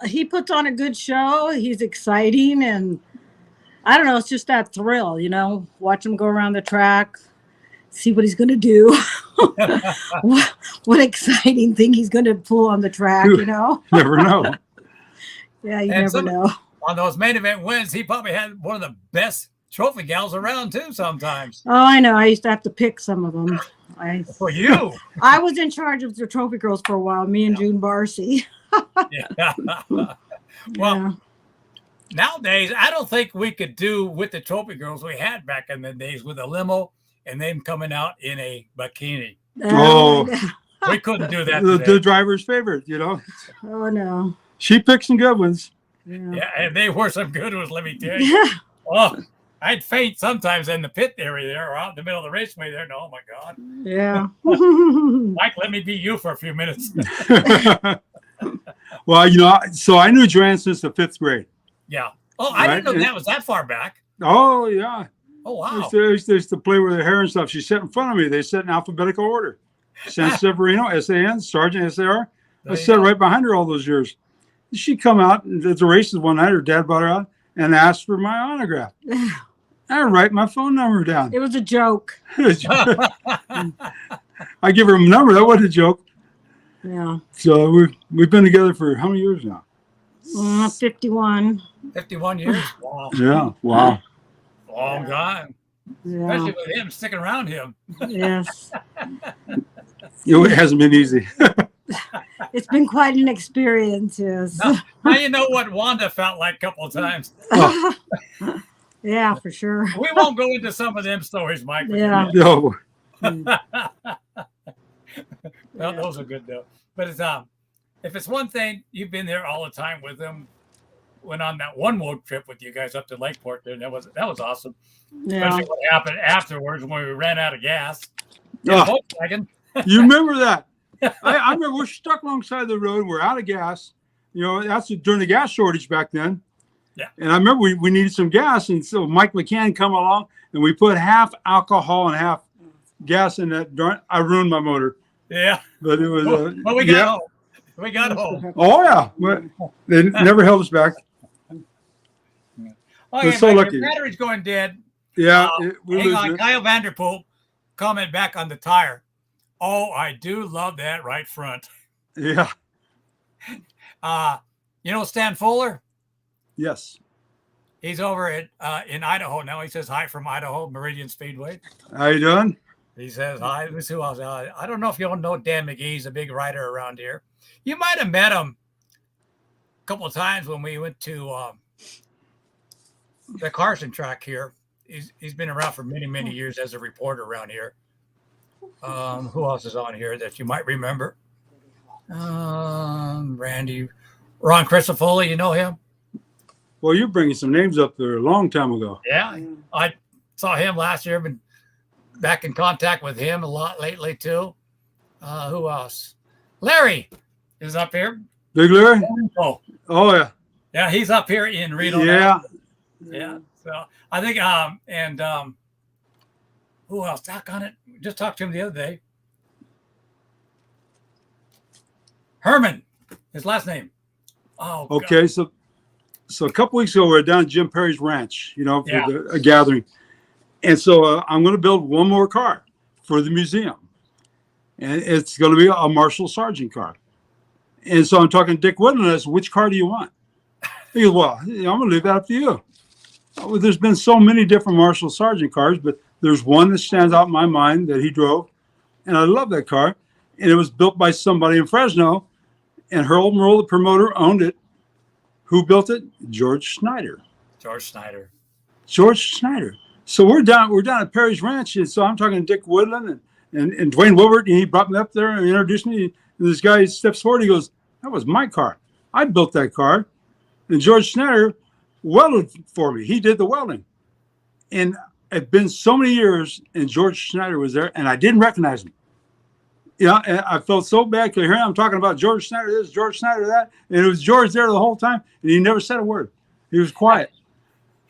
he puts on a good show. He's exciting, and I don't know. It's just that thrill, watch him go around the track, see what he's going to do. what exciting thing he's going to pull on the track, Never know. Yeah, you And never know. On those main event wins, he probably had one of the best trophy gals around too sometimes. Oh, I know. I used to have to pick some of them. For you. I was in charge of the trophy girls for a while, me and June Barcy. Yeah. Well, Yeah. nowadays, I don't think we could do with the trophy girls we had back in the days with a limo and them coming out in a bikini. Oh. We couldn't do that The today. driver's favorite, Oh, no. She picked some good ones. Yeah. Yeah, and they were some good ones, let me tell you. Oh, I'd faint sometimes in the pit area there or out in the middle of the raceway there. No, oh my God. Yeah. Mike, let me be you for a few minutes. Well, so I knew Joanne since the 5th grade. Yeah. Oh, I didn't know Right. that was that far back. Oh, yeah. Oh, I wow. used to play with her hair and stuff. She sat in front of me. They sat in alphabetical order. San Severino, SAN, Sergeant, SAR. I sat right behind her all those years. She'd come out at the races one night. Her dad brought her out and asked for my autograph. I write my phone number down. It was a joke. I give her a number. That wasn't a joke. Yeah. So we've been together for how many years now? 51. 51 years. Wow. Yeah. Wow. Long time. Yeah. Especially with him sticking around him. Yes. It hasn't been easy. It's been quite an experience. Yes. Now you know what Wanda felt like a couple of times. Yeah, for sure. We won't go into some of them stories, Mike. but Yeah. No. Well, those are good though. But it's if it's one thing, you've been there all the time with them. Went on that one road trip with you guys up to Lakeport there. And that was awesome. Yeah. Especially what happened afterwards when we ran out of gas. Oh. Volkswagen. You remember that? I remember we're stuck alongside the road. We're out of gas. That's during the gas shortage back then. Yeah. And I remember we needed some gas. And so Mike McCann come along and we put half alcohol and half gas in that. I ruined my motor. Yeah. But it was. But we got home. We got home. Oh, yeah. But they never held us back. Okay, We're so Mike, lucky. your battery's going dead. Yeah. Hang on. Kyle Vanderpool comment back on the tire. Oh, I do love that right front. Yeah. Stan Fuller? Yes. He's over at in Idaho now. He says hi from Idaho, Meridian Speedway. How you doing? He says hi. Let's see who else. I don't know if you all know Dan McGee. He's a big rider around here. You might have met him a couple of times when we went to the Carson track here. He's been around for many, many years as a reporter around here. Who else is on here that you might remember? Randy, Ron Crisafulli, you know him? Well, you're bringing some names up there a long time ago. Yeah, I saw him last year. Been back in contact with him a lot lately too. Who else? Larry is up here. Big Larry? Oh, Oh, yeah. yeah, he's up here in Reno. Yeah. Yeah. So I think who else? Doc on it. Just talked to him the other day. Herman, his last name. Oh, Okay, God. so a couple weeks ago, we were down at Jim Perry's ranch, for Yeah. a gathering. And so I'm going to build one more car for the museum. And it's going to be a Marshall Sargent car. And so I'm talking to Dick Woodland. I said, which car do you want? He goes, well, I'm going to leave that up to you. Well, there's been so many different Marshall Sargent cars, but there's one that stands out in my mind that he drove. And I love that car. And it was built by somebody in Fresno. And Harold Merle, the promoter, owned it. Who built it? George Schneider. George Schneider. So we're down at Perry's Ranch, and so I'm talking to Dick Woodland and Dwayne Wilbert, and he brought me up there and introduced me. And this guy steps forward, he goes, that was my car. I built that car. And George Schneider welded for me. He did the welding. And it's been so many years, and George Schneider was there, and I didn't recognize him. And I felt so bad because here I'm talking about George Schneider this, George Schneider that, and it was George there the whole time, and he never said a word. He was quiet.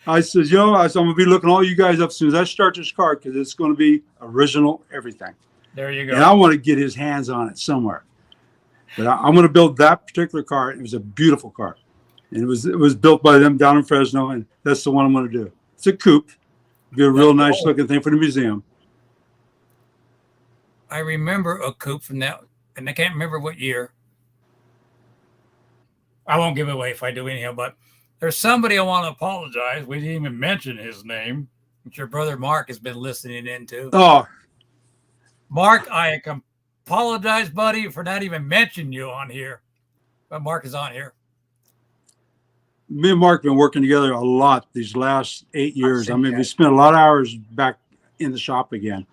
I said, I'm going to be looking all you guys up as soon as I start this car because it's going to be original everything. There you go. And I want to get his hands on it somewhere. But I'm going to build that particular car. It was a beautiful car. And it was built by them down in Fresno, and that's the one I'm going to do. It's a coupe. It'll be a real nice looking thing for the museum. I remember a coupe from that, and I can't remember what year. I won't give it away if I do anyhow, but there's somebody I want to apologize. We didn't even mention his name, which your brother Mark has been listening into. Oh. Mark, I can apologize, buddy, for not even mentioning you on here. But Mark is on here. Me and Mark have been working together a lot these last 8 years. I mean, that. we spent a lot of hours back in the shop again.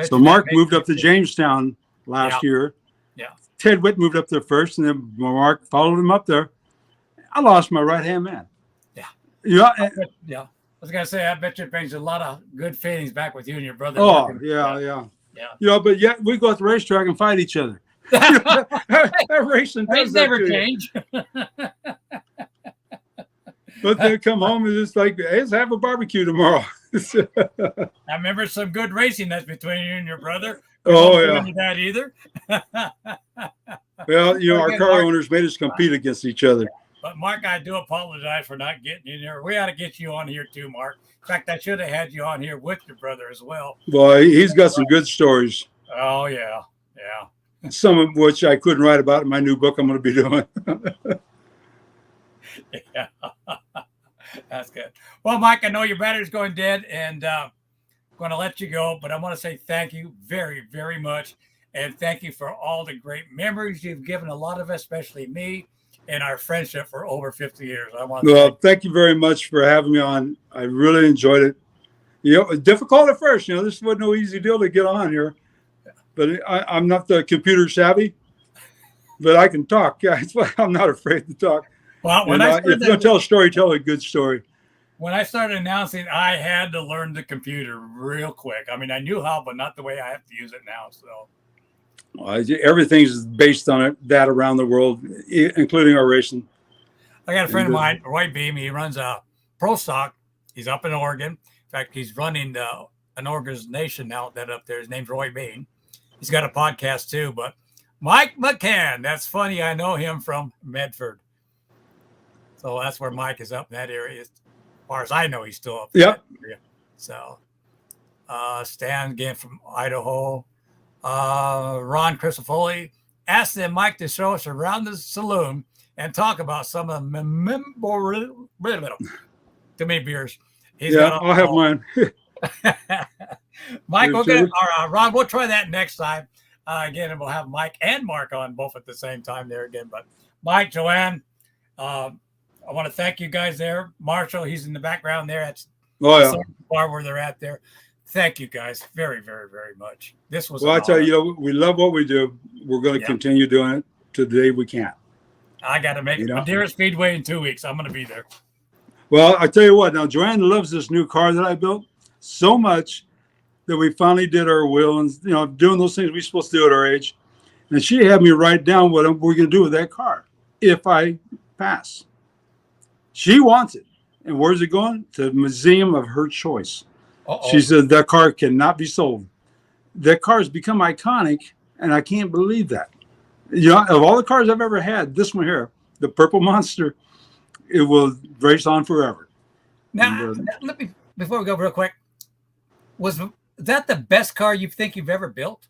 So Mark moved up to Jamestown last year. Yeah. Ted Witt moved up there first, and then Mark followed him up there. I lost my right-hand man. Yeah. Yeah. I was going to say, I bet you it brings a lot of good feelings back with you and your brother. Oh, yeah. But yet we go at the racetrack and fight each other. That racing does that never to you. change. But they come home and it's like, hey, let's have a barbecue tomorrow. I remember some good racing that's between you and your brother. Oh, yeah. That either. Well, our car owners made us compete against each other. But Mark, I do apologize for not getting you there. We ought to get you on here too, Mark. In fact, I should have had you on here with your brother as well. Boy, he's got some good stories. Oh, yeah. Some of which I couldn't write about in my new book I'm going to be doing. Yeah. That's good. Well, Mike, I know your battery's going dead, and I'm going to let you go, but I want to say thank you very, very much, and thank you for all the great memories you've given a lot of us, especially me, and our friendship for over 50 years. Thank you very much for having me on. I really enjoyed it. It was difficult at first. This was no easy deal to get on here, but I'm not the computer savvy, but I can talk. Yeah, I'm not afraid to talk. Well, if you're going to tell a story, tell a good story. When I started announcing, I had to learn the computer real quick. I mean, I knew how, but not the way I have to use it now. So everything's based on that around the world, including our racing. I got a friend of mine, Roy Beam. He runs a Pro Stock. He's up in Oregon. In fact, he's running an organization now that up there. His name's Roy Beam. He's got a podcast too. But Mike McCann, that's funny. I know him from Medford. So that's where Mike is up in that area. As far as I know, he's still up in that area. So Stan again from Idaho. Ron Crisafoli asked them Mike to show us around the saloon and talk about some of the memorable too many beers. I'll have mine. Mike, Ron, we'll try that next time. Again, and we'll have Mike and Mark on both at the same time there again. But Mike, Joanne, I want to thank you guys there. Marshall, he's in the background there. That's the bar where they're at there. Thank you guys very, very, very much. This was I tell you, we love what we do. We're going to continue doing it to the day we can. I got to make it. Madeira Speedway in 2 weeks. I'm going to be there. Well, I tell you what. Now, Joanne loves this new car that I built so much that we finally did our will and doing those things we're supposed to do at our age. And she had me write down what we're going to do with that car. if I pass. She wants it. And where's it going? To the museum of her choice. She said that car cannot be sold. That car has become iconic, and I can't believe that. You know, of all the cars I've ever had, this one here, the Purple Monster, it will race on forever. Now, let me, before we go real quick, was that the best car you think you've ever built?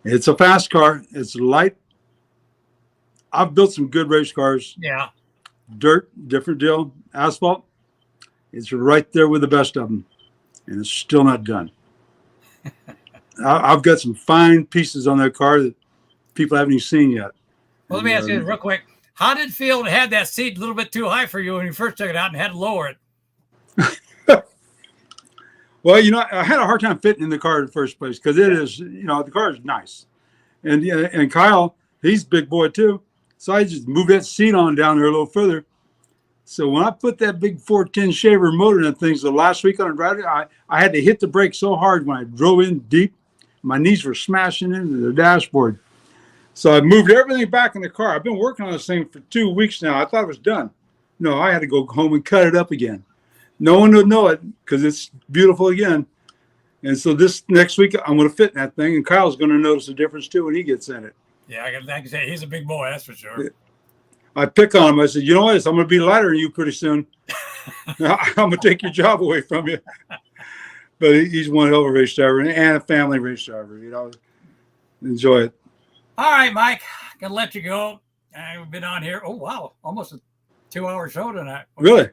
It's a fast car. It's light. I've built some good race cars. Yeah. Dirt, different deal. Asphalt, it's right there with the best of them, and it's still not done. I've got some fine pieces on that car that people haven't even seen yet. Well, let me ask you this real quick. How did it feel to have that seat a little bit too high for you when you first took it out and had to lower it? Well, you know, I had a hard time fitting in the car in the first place because it is, you know, the car is nice. And Kyle, he's a big boy too. So I just moved that seat on down there a little further. So when I put that big 410 shaver motor in that thing, so last week on the drive, I had to hit the brake so hard when I drove in deep. My knees were smashing into the dashboard. So I moved everything back in the car. I've been working on this thing for 2 weeks now. I thought it was done. No, I had to go home and cut it up again. No one would know it because it's beautiful again. And so this next week, I'm going to fit in that thing, and Kyle's going to notice a difference too when he gets in it. Yeah, I can say he's a big boy, that's for sure. I pick on him. I said, you know what? I'm going to be lighter than you pretty soon. I'm going to take your job away from you. But he's one hell of a race driver and a family race driver. You know, enjoy it. All right, Mike, gonna let you go. I've been on here. Oh wow, almost a 2-hour show tonight. Really?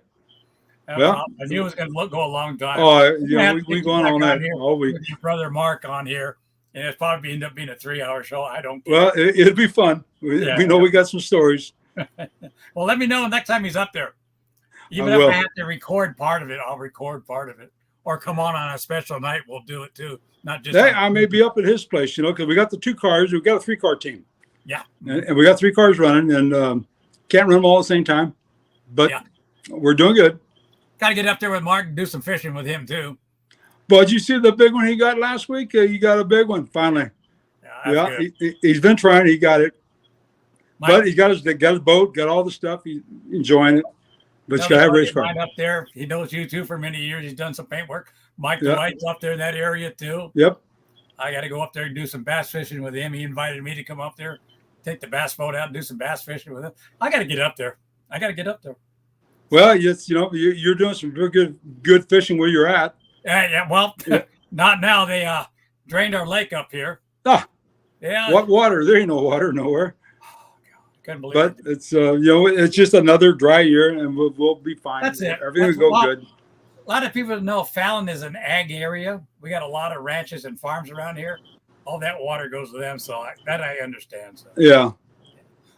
Well, I knew it was gonna go a long time. Oh, yeah, we go on that all week. With your brother Mark on here, and it's probably end up being a 3-hour show. I don't care. Well, it'll be fun. We know we got some stories. Well, let me know next time he's up there. Even if I have to record part of it, I'll record part of it. Or come on a special night, we'll do it too. Not just. I may be up at his place, you know, because we got the 2 cars. We've got a 3-car team. Yeah. And we got 3 cars running, and can't run them all at the same time. But we're doing good. Got to get up there with Mark and do some fishing with him too. But did you see the big one he got last week? He got a big one finally. Yeah, he's been trying. He got it. Mike, but he's got his boat, got all the stuff. He's enjoying it. But he's got to have a race car. Up there. He knows you too for many years. He's done some paint work. Mike Dwight's up there in that area too. Yep. I got to go up there and do some bass fishing with him. He invited me to come up there, take the bass boat out and do some bass fishing with him. I got to get up there. Well, yes, you know, you're doing some very good fishing where you're at. Yeah. Well, not now. They drained our lake up here. Ah. Yeah. What water? There ain't no water nowhere. Couldn't believe but it's you know, it's just another dry year, and we'll be fine. That's it. Everything will go good. A lot of people know Fallon is an ag area. We got a lot of ranches and farms around here. All that water goes to them, so I understand. So. Yeah.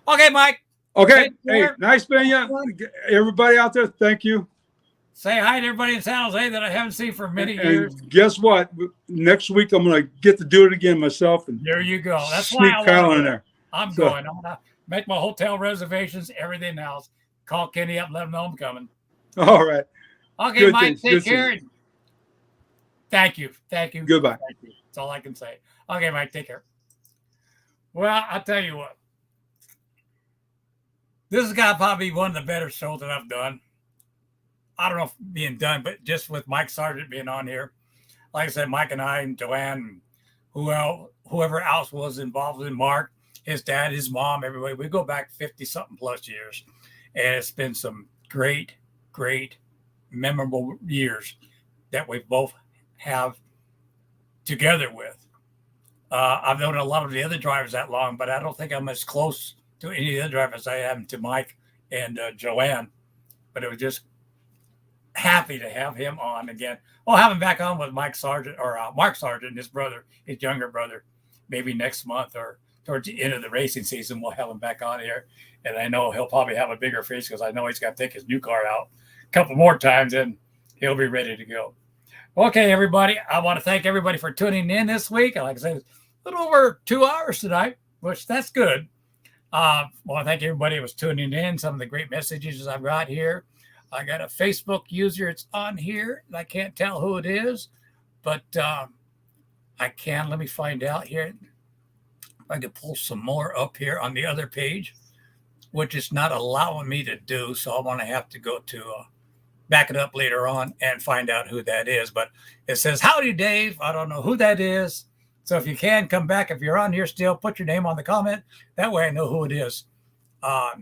Okay, Mike. Okay. Hey, nice meeting you. Everybody out there, thank you. Say hi to everybody in San Jose that I haven't seen for many years. Guess what? Next week I'm going to get to do it again myself. And there you go. That's why I Kyle in there. I'm going. I'm gonna make my hotel reservations, everything else. Call Kenny up, let him know I'm coming. All right. Okay, good Mike, take care. Thank you. Goodbye. Thank you. That's all I can say. Okay, Mike, take care. Well, I'll tell you what. This has got to probably be one of the better shows that I've done. I don't know if being done, but just with Mike Sargent being on here. Like I said, Mike and I and Joanne, and whoever else was involved in Mark, his dad, his mom, everybody. We go back 50-something plus years. And it's been some great, memorable years that we both have together with. I've known a lot of the other drivers that long, but I don't think I'm as close to any of the other drivers I am to Mike and Joanne. But it was just happy to have him on again. Well, have him back on with Mike Sargent or Mark Sargent, his brother, his younger brother, maybe next month or towards the end of the racing season. We'll have him back on here. And I know he'll probably have a bigger fish because I know he's got to take his new car out a couple more times and he'll be ready to go. Okay, everybody. I want to thank everybody for tuning in this week. Like I said, it's a little over 2 hours tonight, which that's good. I want to thank everybody who was tuning in. Some of the great messages I've got here. I got a Facebook user. It's on here. I can't tell who it is, but I can. Let me find out here. If I could pull some more up here on the other page. which is not allowing me to do. So I'm going to have to go to back it up later on and find out who that is. But it says, howdy, Dave. I don't know who that is. So if you can, come back. If you're on here still, put your name on the comment. That way I know who it is. But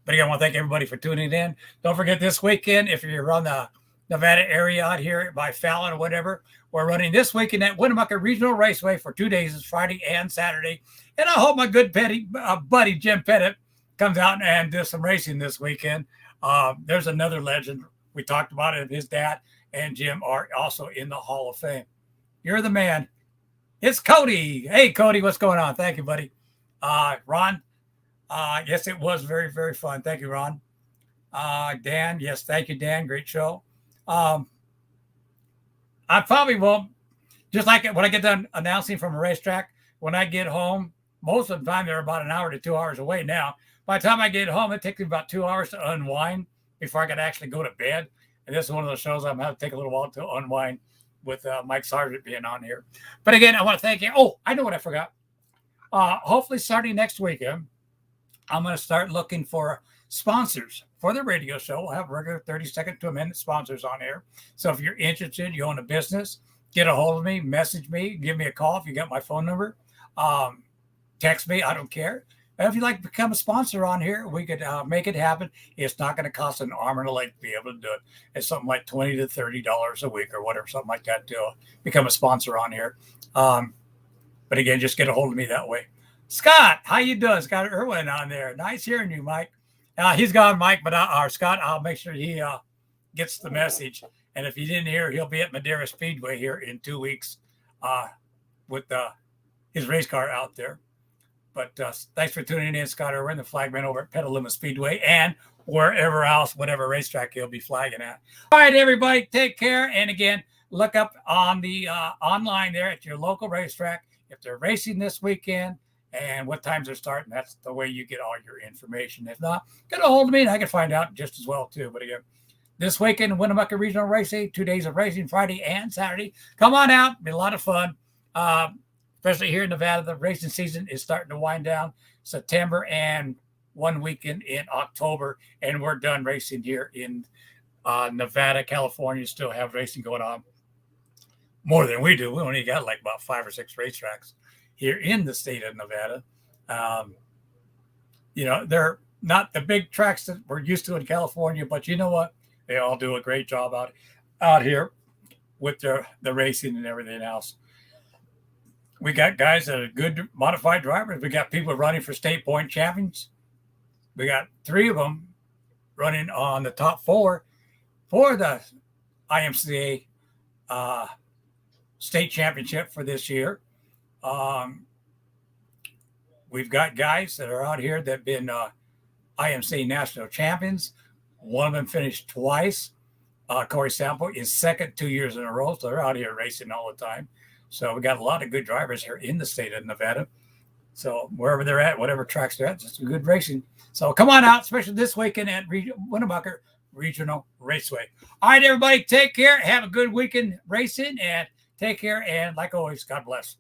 again, I want to thank everybody for tuning in. Don't forget this weekend, if you're on the Nevada area out here by Fallon or whatever, we're running this weekend at Winnemucca Regional Raceway for 2 days. It's Friday and Saturday. And I hope my good buddy Jim Pettit comes out and does some racing this weekend. There's another legend. We talked about it. His dad and Jim are also in the Hall of Fame. You're the man. It's Cody. Hey, Cody, what's going on? Thank you, buddy. Ron, yes, it was very, very fun. Thank you, Ron. Dan, yes, thank you, Dan. Great show. I probably won't, just like when I get done announcing from a racetrack, when I get home, most of the time they're about an hour to 2 hours away now. By the time I get home, it takes me about 2 hours to unwind before I can actually go to bed. And this is one of those shows I'm going to have to take a little while to unwind with Mike Sargent being on here. But again, I want to thank you. Oh, I know what I forgot. Hopefully starting next weekend, I'm going to start looking for sponsors for the radio show. We'll have regular 30-second to a minute sponsors on here. So if you're interested, you own a business, get a hold of me, message me, give me a call if you got my phone number. Text me. I don't care. If you'd like to become a sponsor on here, we could make it happen. It's not going to cost an arm and a leg to be able to do it. It's something like $20 to $30 a week or whatever, something like that to become a sponsor on here. But again, just get a hold of me that way. Scott, how you doing? Scott Irwin on there. Nice hearing you, Mike. He's gone, Mike, but Scott, I'll make sure he gets the message. And if you didn't hear, he'll be at Madera Speedway here in 2 weeks with his race car out there. But thanks for tuning in, Scott Irwin, the flagman over at Petaluma Speedway and wherever else, whatever racetrack he'll be flagging at. All right, everybody, take care. And again, look up on the online there at your local racetrack if they're racing this weekend and what times they're starting. That's the way you get all your information. If not, get a hold of me and I can find out just as well, too. But again, this weekend, Winnemucca Regional Racing, 2 days of racing, Friday and Saturday. Come on out. It'll be a lot of fun. Especially here in Nevada, the racing season is starting to wind down. September and 1 weekend in October, and we're done racing here in Nevada. California still have racing going on more than we do. We only got like about 5 or 6 racetracks here in the state of Nevada. They're not the big tracks that we're used to in California, but you know what? They all do a great job out here with the racing and everything else. We got guys that are good modified drivers. We got people running for state point champions. We got 3 of them running on the top 4 for the IMCA state championship for this year. We've got guys that are out here that have been IMCA national champions. One of them finished twice. Corey Sample is second 2 years in a row. So they're out here racing all the time. So we got a lot of good drivers here in the state of Nevada. So wherever they're at, whatever tracks they're at, just good racing. So come on out, especially this weekend at Winnemucca Regional Raceway. All right, everybody, take care. Have a good weekend racing and take care. And like always, God bless.